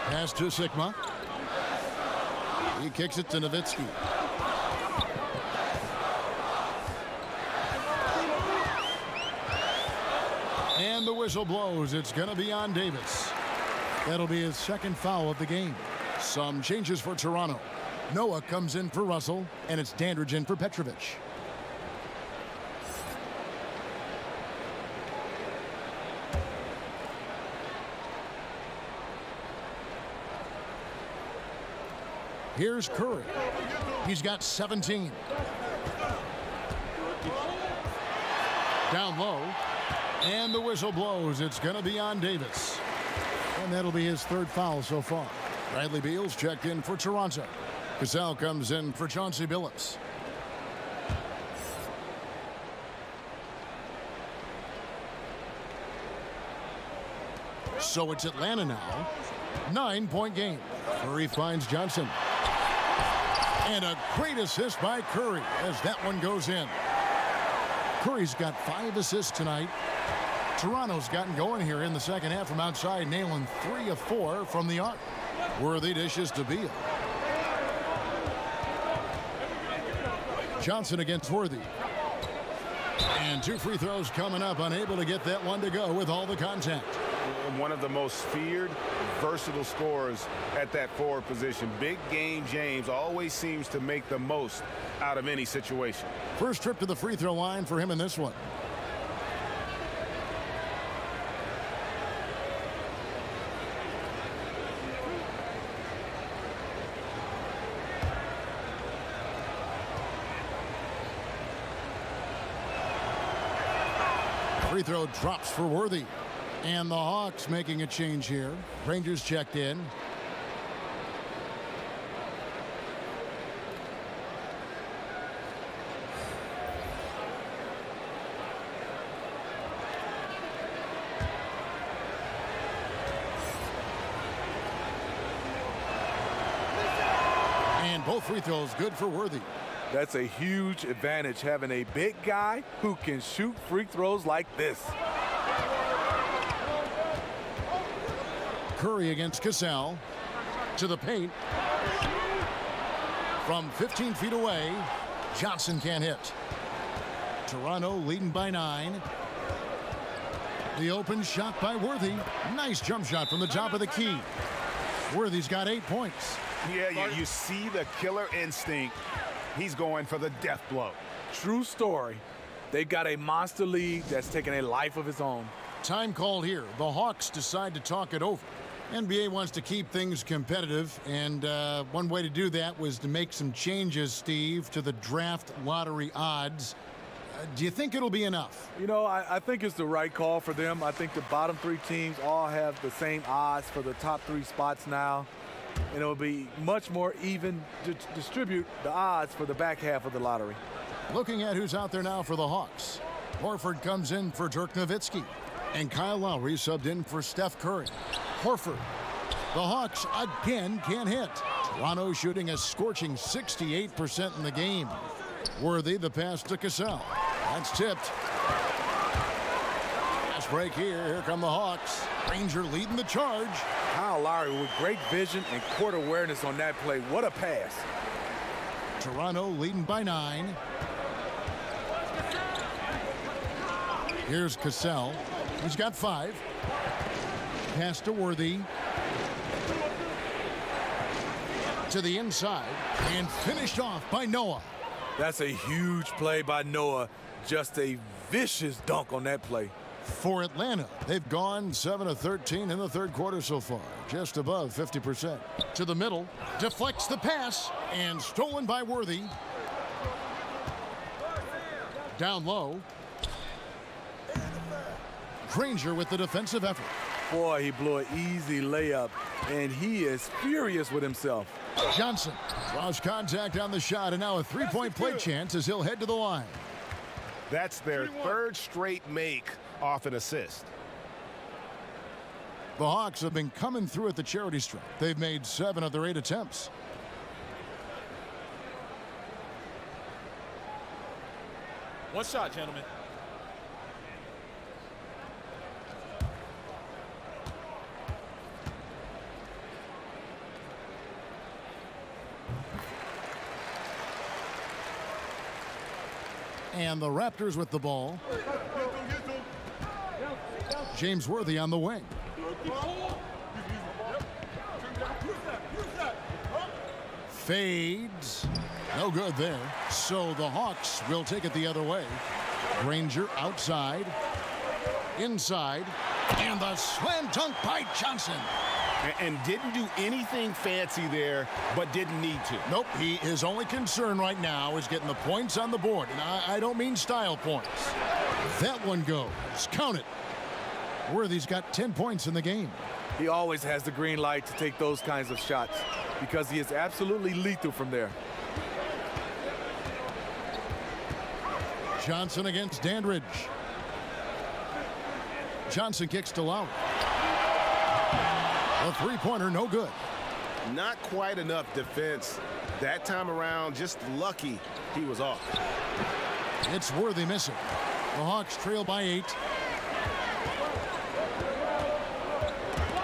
Pass to Sigma. He kicks it to Nowitzki. And the whistle blows. It's going to be on Davis. That'll be his 2nd foul of the game. Some changes for Toronto. Noah comes in for Russell, and it's Dandridge in for Petrovic. Here's Curry. He's got 17. Down low. And the whistle blows. It's going to be on Davis. And that'll be his third foul so far. Bradley Beal's checked in for Toronto. Cassell comes in for Chauncey Billups. So it's Atlanta now. 9-point game. Curry finds Johnson. And a great assist by Curry as that one goes in. Curry's got 5 assists tonight. Toronto's gotten going here in the second half from outside, nailing 3 of 4 from the arc. Worthy dishes to Beal. Johnson against Worthy. And 2 free throws coming up, unable to get that one to go with all the contact. One of the most feared, versatile scorers at that forward position. Big game James always seems to make the most out of any situation. First trip to the free throw line for him in this one. Free throw drops for Worthy. And the Hawks making a change here. Rangers checked in. And both free throws good for Worthy. That's a huge advantage, having a big guy who can shoot free throws like this. Curry against Cassell. To the paint. From 15 feet away, Johnson can't hit. Toronto leading by 9. The open shot by Worthy. Nice jump shot from the top of the key. Worthy's got 8 points. Yeah, you see the killer instinct. He's going for the death blow. True story. They've got a monster league that's taking a life of its own. Time called here. The Hawks decide to talk it over. NBA wants to keep things competitive, and one way to do that was to make some changes, Steve, to the draft lottery odds. Do you think it'll be enough? You know, I think it's the right call for them. I think the bottom 3 teams all have the same odds for the top 3 spots now. And it'll be much more even to distribute the odds for the back half of the lottery. Looking at who's out there now for the Hawks. Horford comes in for Dirk Nowitzki. And Kyle Lowry subbed in for Steph Curry. Horford. The Hawks again can't hit. Toronto shooting a scorching 68% in the game. Worthy the pass to Cassell. That's tipped. Fast break here. Here come the Hawks. Ranger leading the charge. Kyle Lowry with great vision and court awareness on that play. What a pass. Toronto leading by 9. Here's Cassell. He's got 5. Pass to Worthy. To the inside. And finished off by Noah. That's a huge play by Noah. Just a vicious dunk on that play. For Atlanta, they've gone 7 of 13 in the third quarter so far. Just above 50%. To the middle. Deflects the pass. And stolen by Worthy. Down low. Granger with the defensive effort. Boy, he blew an easy layup, and he is furious with himself. Johnson draws contact on the shot, and now a 3-point play chance as he'll head to the line. That's their 3rd straight make off an assist. The Hawks have been coming through at the charity stripe. They've made 7 of their 8 attempts. One shot, gentlemen. And the Raptors with the ball. James Worthy on the wing. Fades. No good there. So the Hawks will take it the other way. Granger outside. Inside. And the slam dunk by Johnson. And didn't do anything fancy there, but didn't need to. Nope, his only concern right now is getting the points on the board. And I don't mean style points. That one goes. Count it. Worthy's got 10 points in the game. He always has the green light to take those kinds of shots because he is absolutely lethal from there. Johnson against Dandridge. Johnson kicks to Lowry. A three-pointer, no good. Not quite enough defense. That time around, just lucky he was off. It's Worthy missing. The Hawks trail by 8.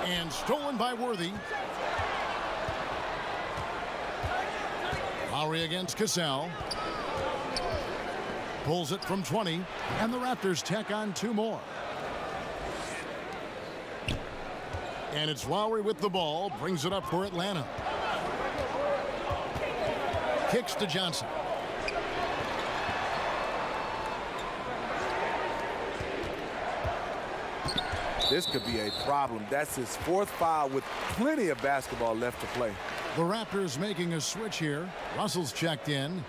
And stolen by Worthy. Lowry against Cassell. Pulls it from 20. And the Raptors tack on 2 more. And it's Lowry with the ball. Brings it up for Atlanta. Kicks to Johnson. This could be a problem. That's his 4th foul with plenty of basketball left to play. The Raptors making a switch here. Russell's checked in.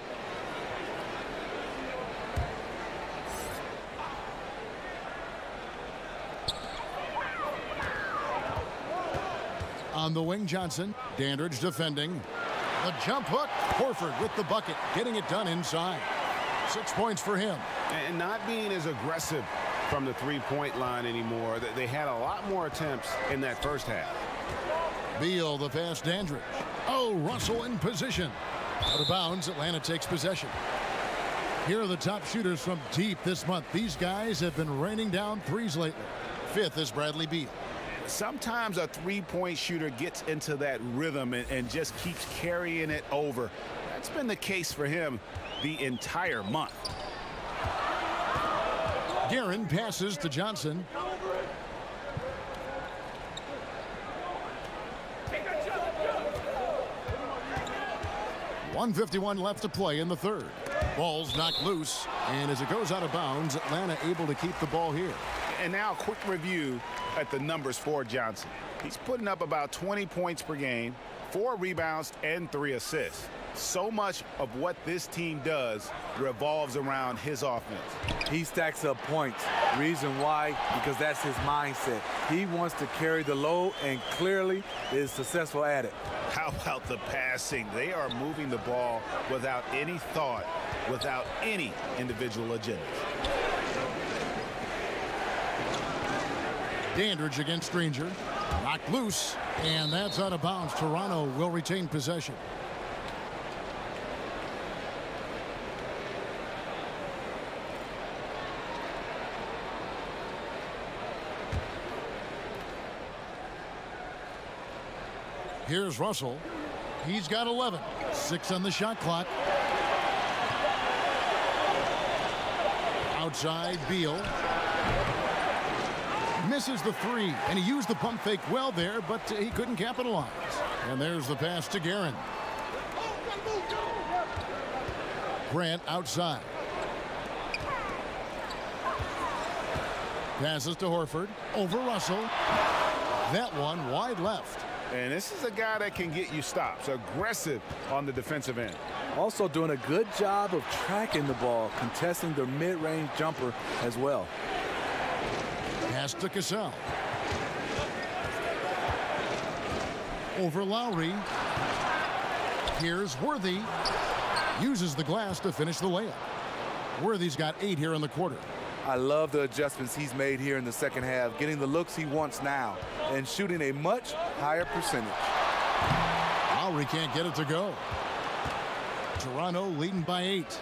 On the wing, Johnson. Dandridge defending. A jump hook. Horford with the bucket. Getting it done inside. 6 points for him. And not being as aggressive from the three-point line anymore. They had a lot more attempts in that first half. Beal the pass, Dandridge. Oh, Russell in position. Out of bounds, Atlanta takes possession. Here are the top shooters from deep this month. These guys have been raining down threes lately. 5th is Bradley Beal. Sometimes a three-point shooter gets into that rhythm and just keeps carrying it over. That's been the case for him the entire month. Guerin passes to Johnson. .151 left to play in the third. Ball's knocked loose, and as it goes out of bounds, Atlanta able to keep the ball here. And now a quick review at the numbers for Johnson. He's putting up about 20 points per game, 4 rebounds, and 3 assists. So much of what this team does revolves around his offense. He stacks up points. Reason why? Because that's his mindset. He wants to carry the load and clearly is successful at it. How about the passing? They are moving the ball without any thought, without any individual agenda. Dandridge against Granger. Knocked loose, and that's out of bounds. Toronto will retain possession. Here's Russell. He's got 11. 6 on the shot clock. Outside, Beal. Misses the 3, and he used the pump fake well there, but he couldn't capitalize. And there's the pass to Guerin. Grant outside. Passes to Horford. Over Russell. That one wide left. And this is a guy that can get you stops. Aggressive on the defensive end. Also doing a good job of tracking the ball, contesting the mid-range jumper as well. Pass to Cassell. Over Lowry. Here's Worthy. Uses the glass to finish the layup. Worthy's got 8 here in the quarter. I love the adjustments he's made here in the second half, getting the looks he wants now and shooting a much higher percentage. Lowry can't get it to go. Toronto leading by 8.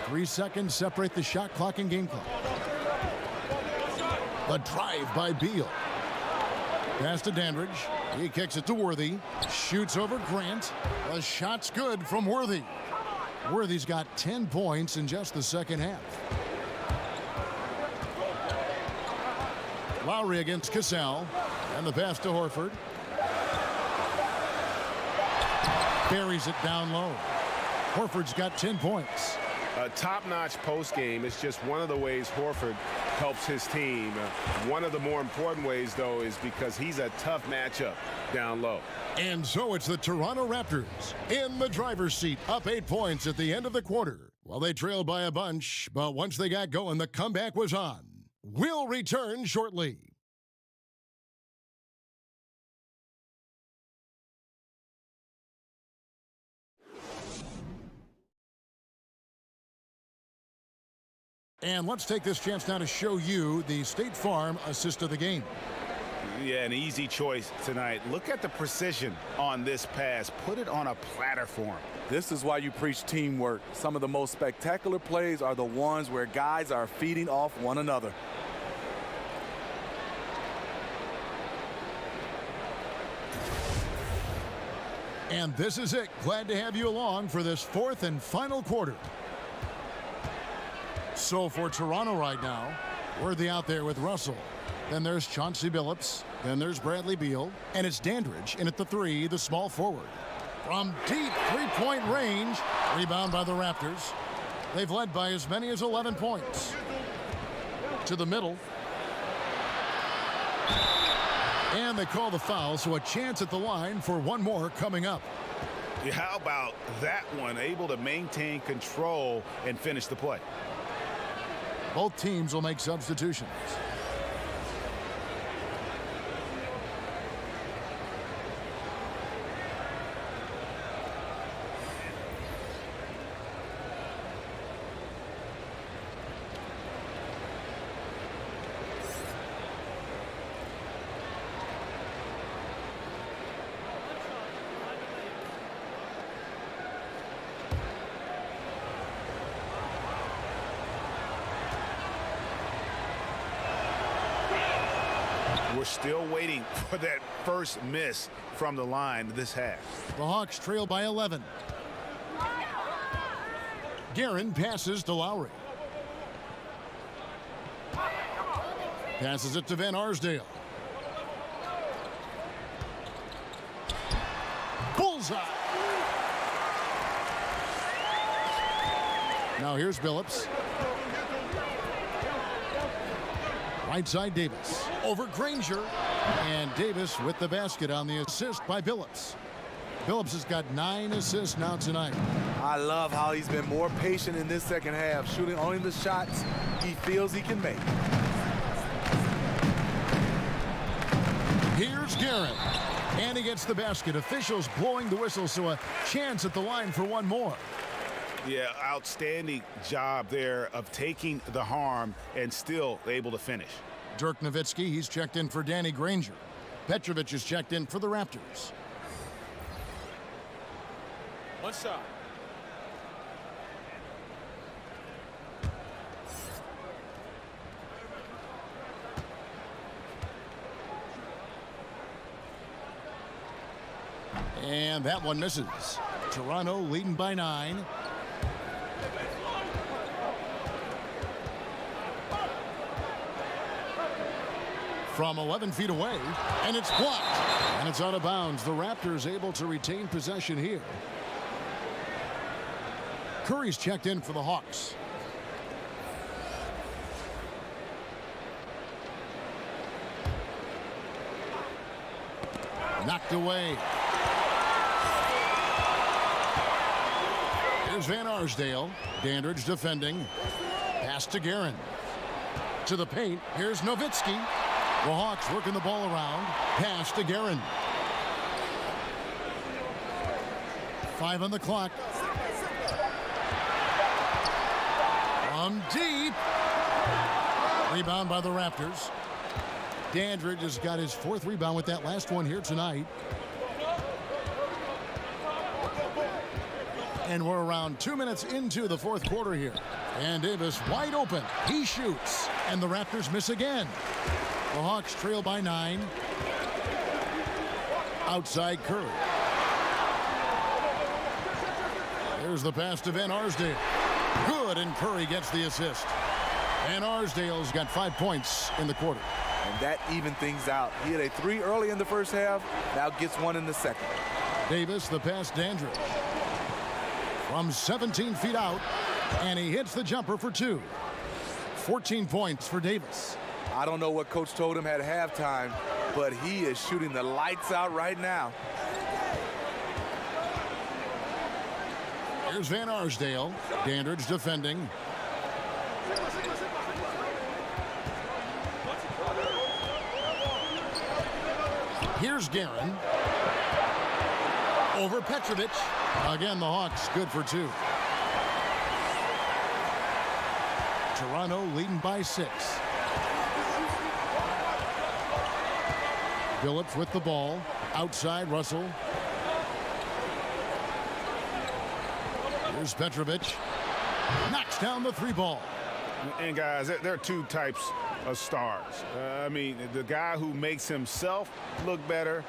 3 seconds separate the shot clock and game clock. The drive by Beal. Pass to Dandridge. He kicks it to Worthy. Shoots over Grant. The shot's good from Worthy. Worthy's got 10 points in just the second half. Lowry against Cassell. And the pass to Horford. Buries it down low. Horford's got 10 points. A top-notch post game is just one of the ways Horford helps his team. One of the more important ways, though, is because he's a tough matchup down low. And so it's the Toronto Raptors in the driver's seat, up 8 points at the end of the quarter. Well, they trailed by a bunch, but once they got going, the comeback was on. We'll return shortly. And let's take this chance now to show you the State Farm assist of the game. Yeah, an easy choice tonight. Look at the precision on this pass. Put it on a platter for him. This is why you preach teamwork. Some of the most spectacular plays are the ones where guys are feeding off one another. And this is it. Glad to have you along for this fourth and final quarter. So for Toronto right now, Worthy out there with Russell. Then there's Chauncey Billups. Then there's Bradley Beal. And it's Dandridge in at the 3, the small forward. From deep three-point range, rebound by the Raptors. They've led by as many as 11 points. To the middle. And they call the foul, so a chance at the line for one more coming up. Yeah, how about that one? Able to maintain control and finish the play. Both teams will make substitutions. We're still waiting for that first miss from the line this half. The Hawks trail by 11. Guerin passes to Lowry. Passes it to Van Arsdale. Bullseye. Now here's Billups. Right side Davis. Over Granger. And Davis with the basket on the assist by Billups. Billups has got 9 assists now tonight. I love how he's been more patient in this second half, shooting only the shots he feels he can make. Here's Guerin. And he gets the basket. Officials blowing the whistle, so a chance at the line for one more. Yeah, outstanding job there of taking the harm and still able to finish. Dirk Nowitzki, he's checked in for Danny Granger. Petrovic is checked in for the Raptors. One shot. And that one misses. Toronto leading by 9. From 11 feet away, and it's blocked. And it's out of bounds. The Raptors able to retain possession here. Curry's checked in for the Hawks. Knocked away. Here's Van Arsdale. Dandridge defending. Pass to Guerin. To the paint. Here's Nowitzki. The Hawks working the ball around. Pass to Guerin. 5 on the clock. From deep. Rebound by the Raptors. Dandridge has got his 4th rebound with that last one here tonight. And we're around 2 minutes into the 4th quarter here. And Davis wide open. He shoots. And the Raptors miss again. The Hawks trail by 9. Outside Curry. There's the pass to Van Arsdale. Good, and Curry gets the assist. Van Arsdale's got 5 points in the quarter. And that evened things out. He had a 3 early in the first half, now gets 1 in the second. Davis, the pass, Dandridge. From 17 feet out, and he hits the jumper for 2. 14 points for Davis. I don't know what Coach told him at halftime, but he is shooting the lights out right now. Here's Van Arsdale. Dandridge defending. Here's Guerin. Over Petrovic. Again, the Hawks good for 2. Toronto leading by 6. Phillips with the ball. Outside, Russell. Here's Petrovic. Knocks down the 3 ball. And guys, there are 2 types of stars. I mean, the guy who makes himself look better,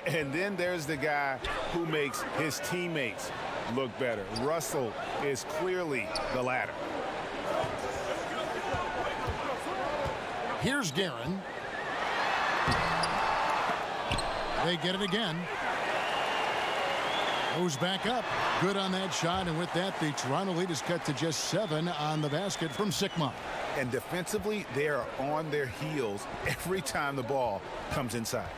and then there's the guy who makes his teammates look better. Russell is clearly the latter. Here's Guerin. They get it again. Goes back up. Good on that shot, and with that, the Toronto lead is cut to just 7 on the basket from Sikma. And defensively, they are on their heels every time the ball comes inside.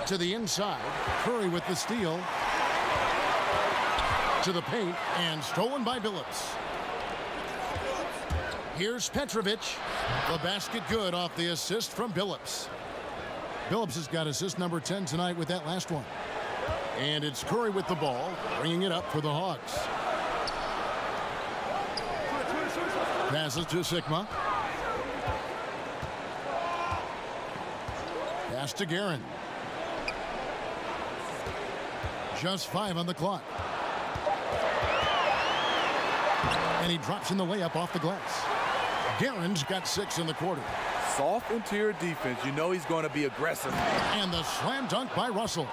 To the inside. Curry with the steal. To the paint, and stolen by Billups. Here's Petrovic. The basket good off the assist from Billups. Billups has got assist number 10 tonight with that last one. And it's Curry with the ball, bringing it up for the Hawks. Passes to Sikma. Pass to Guerin. Just 5 on the clock. And he drops in the layup off the glass. Guerin's got 6 in the quarter. Soft interior defense. You know he's going to be aggressive. And the slam dunk by Russell.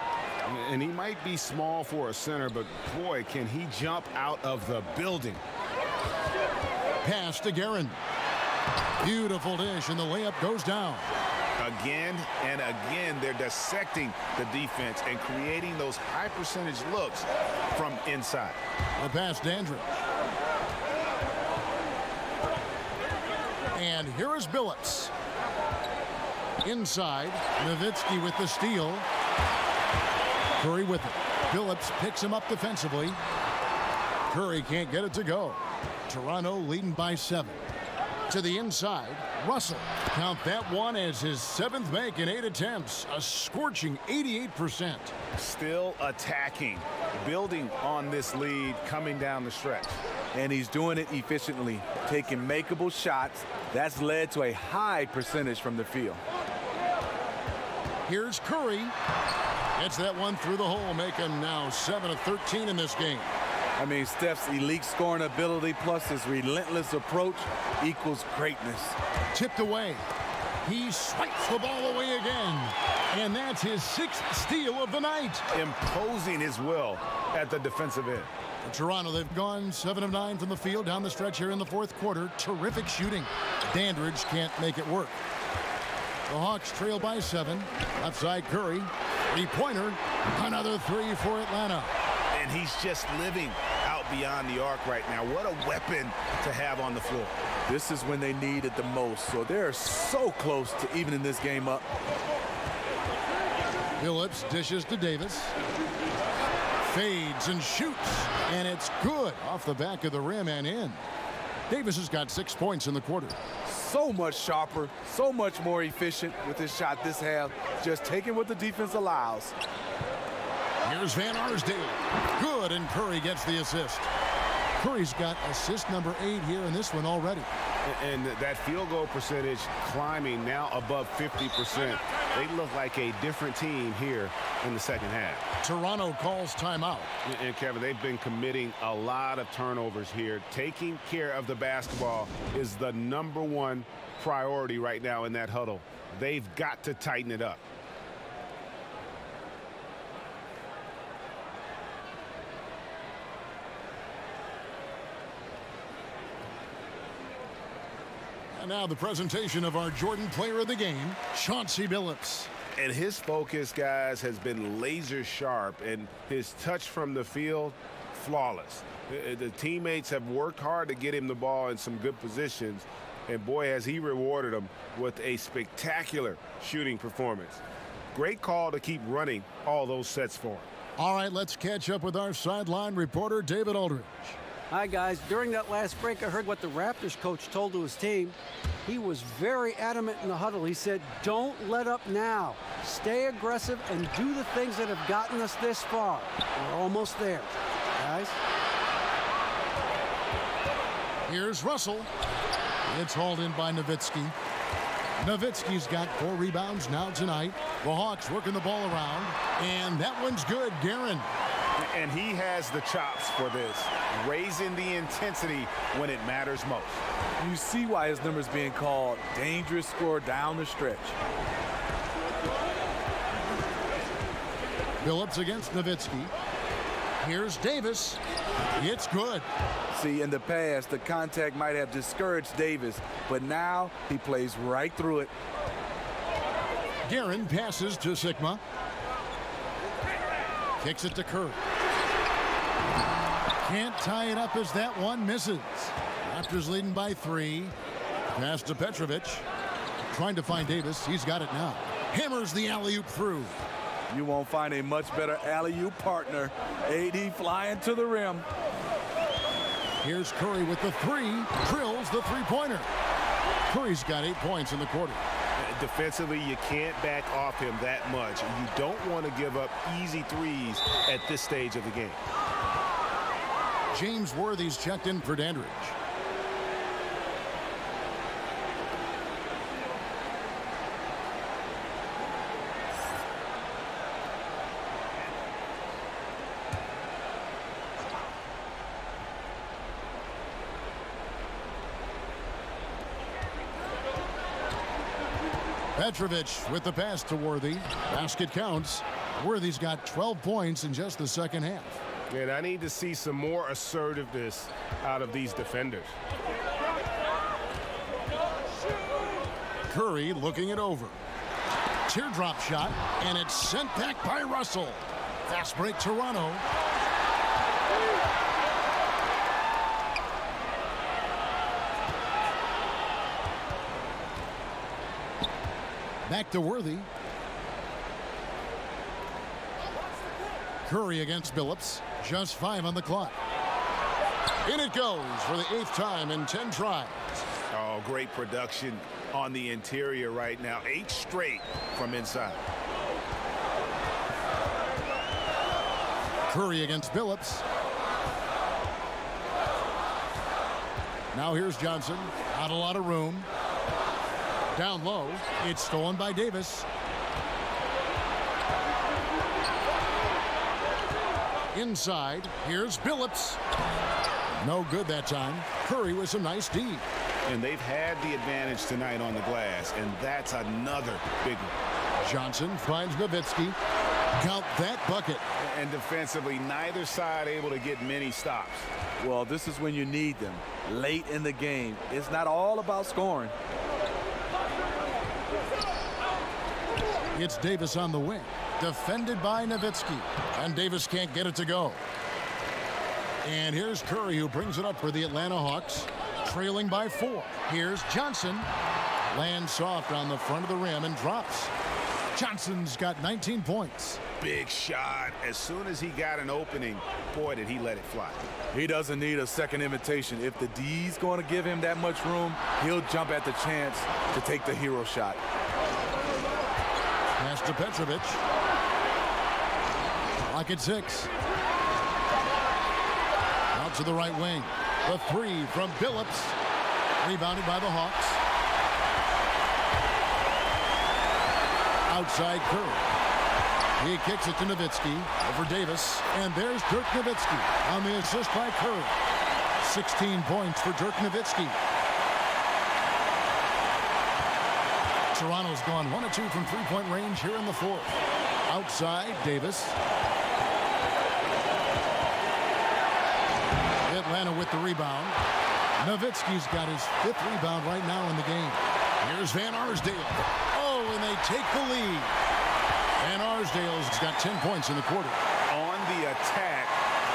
And he might be small for a center, but boy, can he jump out of the building. Pass to Guerin. Beautiful dish, and the layup goes down. Again and again, they're dissecting the defense and creating those high percentage looks from inside. The pass, Dandridge. And here is Billups. Inside, Nowitzki with the steal. Curry with it. Billups picks him up defensively. Curry can't get it to go. Toronto leading by 7. To the inside, Russell. Count that one as his 7th make in 8 attempts. A scorching 88%. Still attacking, building on this lead coming down the stretch. And he's doing it efficiently, taking makeable shots. That's led to a high percentage from the field. Here's Curry. Gets that one through the hole, making now 7 of 13 in this game. I mean, Steph's elite scoring ability plus his relentless approach equals greatness. Tipped away. He swipes the ball away again. And that's his 6th steal of the night. Imposing his will at the defensive end. For Toronto, they've gone 7 of 9 from the field down the stretch here in the 4th quarter. Terrific shooting. Dandridge can't make it work. The Hawks trail by 7. Left side, Curry. 3-pointer. Another 3 for Atlanta. And he's just living out beyond the arc right now. What a weapon to have on the floor. This is when they need it the most, so they're so close to evening this game up. Billups dishes to Davis. Fades and shoots, and it's good off the back of the rim and in. Davis has got 6 points in the quarter. So much sharper, so much more efficient with his shot this half, just taking what the defense allows. Here's Van Arsdale. Good, and Curry gets the assist. Curry's got assist number 8 here in this one already. And that field goal percentage climbing now above 50%. They look like a different team here in the second half. Toronto calls timeout. And Kevin, they've been committing a lot of turnovers here. Taking care of the basketball is the #1 priority right now in that huddle. They've got to tighten it up. And now the presentation of our Jordan Player of the Game, Chauncey Billups. And his focus, guys, has been laser sharp, and his touch from the field, flawless. The teammates have worked hard to get him the ball in some good positions, and boy, has he rewarded them with a spectacular shooting performance. Great call to keep running all those sets for him. All right, let's catch up with our sideline reporter, David Aldridge. Hi, guys. During that last break, I heard what the Raptors coach told to his team. He was very adamant in the huddle. He said, don't let up now. Stay aggressive and do the things that have gotten us this far. We're almost there, guys. Here's Russell. It's hauled in by Nowitzki. Nowitzki's got 4 rebounds now tonight. The Hawks working the ball around, and that one's good. Guerin. And he has the chops for this, raising the intensity when it matters most. You see why his number's being called. Dangerous score down the stretch. Phillips against Nowitzki. Here's Davis. It's good. See, in the past, the contact might have discouraged Davis, but now he plays right through it. Guerin passes to Sigma. Kicks it to Curry. Can't tie it up as that one misses. Raptors leading by 3. Pass to Petrovic. Trying to find Davis. He's got it now. Hammers the alley-oop through. You won't find a much better alley-oop partner. AD flying to the rim. Here's Curry with the 3. Drills the three-pointer. Curry's got 8 points in the quarter. Defensively, you can't back off him that much. You don't want to give up easy threes at this stage of the game. James Worthy's checked in for Dandridge. Petrovic with the pass to Worthy. Basket counts. Worthy's got 12 points in just the second half. And I need to see some more assertiveness out of these defenders. Curry looking it over. Teardrop shot, and it's sent back by Russell. Fast break Toronto. Back to Worthy. Curry against Phillips. Just 5 on the clock. In it goes for the 8th time in 10 tries. Oh, great production on the interior right now. 8 straight from inside. Curry against Phillips. Now here's Johnson. Not a lot of room. Down low. It's stolen by Davis. Inside. Here's Phillips. No good that time. Curry with some nice D. And they've had the advantage tonight on the glass, and that's another big one. Johnson finds Nowitzki. Count that bucket. And defensively, neither side able to get many stops. Well, this is when you need them. Late in the game. It's not all about scoring. It's Davis on the wing. Defended by Nowitzki. And Davis can't get it to go. And here's Curry, who brings it up for the Atlanta Hawks. Trailing by 4. Here's Johnson. Lands soft on the front of the rim and drops. Johnson's got 19 points. Big shot. As soon as he got an opening, boy, did he let it fly. He doesn't need a second invitation. If the D's going to give him that much room, he'll jump at the chance to take the hero shot. Pass to Petrovic. Clock at 6. Out to the right wing. The 3 from Phillips. Rebounded by the Hawks. Outside Curry. He kicks it to Nowitzki. Over Davis. And there's Dirk Nowitzki on the assist by Curry. 16 points for Dirk Nowitzki. Toronto's gone 1 of 2 from three-point range here in the 4th. Outside, Davis. Atlanta with the rebound. Nowitzki's got his 5th rebound right now in the game. Here's Van Arsdale. Oh, and they take the lead. And Arsdale's got 10 points in the quarter. On the attack,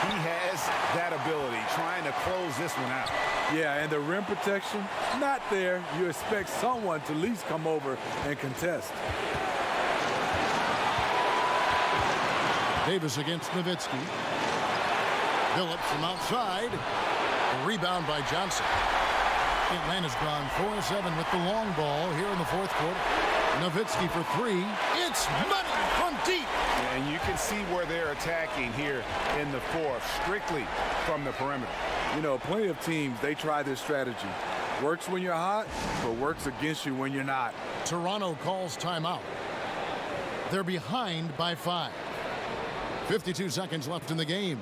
he has that ability, trying to close this one out. Yeah, and the rim protection, not there. You expect someone to at least come over and contest. Davis against Nowitzki. Phillips from outside. A rebound by Johnson. Atlanta's gone 4-7 with the long ball here in the fourth quarter. Nowitzki for three. It's money from deep. And you can see where they're attacking here in the fourth, strictly from the perimeter. You know, plenty of teams, they try this strategy. Works when you're hot, but works against you when you're not. Toronto calls timeout. They're behind by 5. 52 seconds left in the game.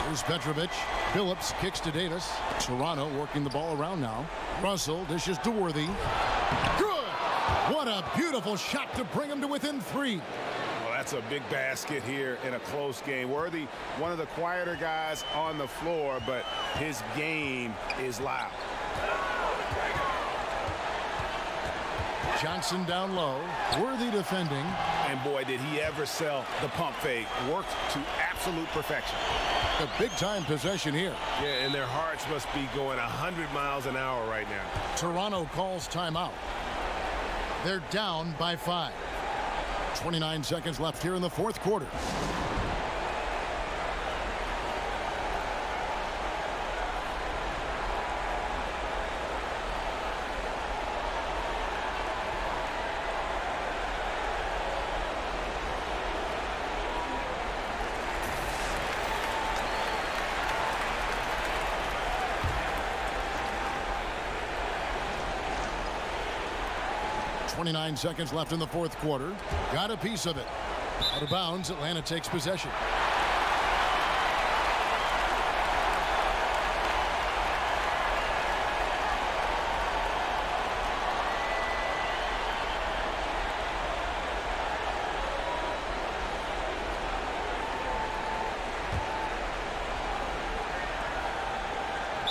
Here's Petrovic. Phillips kicks to Davis. Toronto working the ball around now. Russell dishes to Worthy. Good! What a beautiful shot to bring him to within 3. Well, that's a big basket here in a close game. Worthy, one of the quieter guys on the floor, but his game is loud. Johnson down low. Worthy defending. And boy, did he ever sell the pump fake. Worked to absolute perfection. A big-time possession here. Yeah, and their hearts must be going 100 miles an hour right now. Toronto calls timeout. They're down by 5. 29 seconds left here in the fourth quarter. .29 seconds left in the fourth quarter. Got a piece of it. Out of bounds, Atlanta takes possession.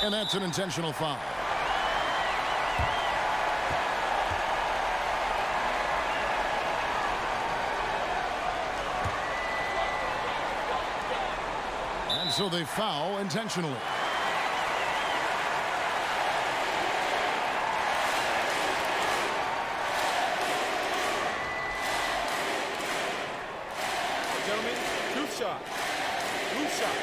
And that's an intentional foul. So they foul intentionally. Gentlemen, truth shot. Truth shot.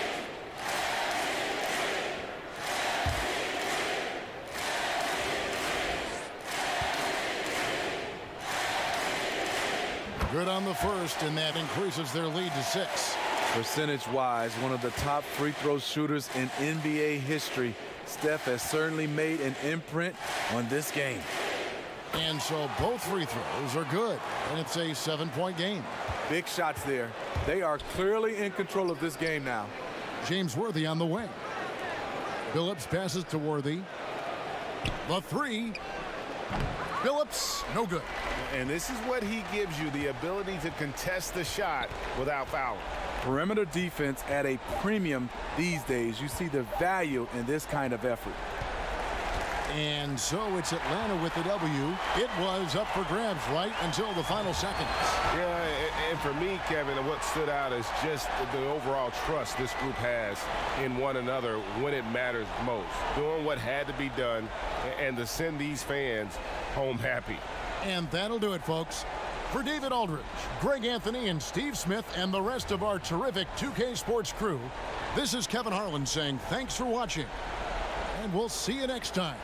Good on the first, and that increases their lead to 6. Percentage-wise, one of the top free throw shooters in NBA history. Steph has certainly made an imprint on this game. And so both free throws are good, and it's a 7-point game. Big shots there. They are clearly in control of this game now. James Worthy on the wing. Phillips passes to Worthy. The three. Phillips, no good. And this is what he gives you, the ability to contest the shot without fouling. Perimeter defense at a premium these days. You see the value in this kind of effort. And so it's Atlanta with the W. It was up for grabs right until the final seconds. Yeah, and for me, Kevin, what stood out is just the overall trust this group has in one another when it matters most. Doing what had to be done and to send these fans home happy. And that'll do it, folks. For David Aldridge, Greg Anthony, and Steve Smith, and the rest of our terrific 2K Sports crew, this is Kevin Harlan saying thanks for watching, and we'll see you next time.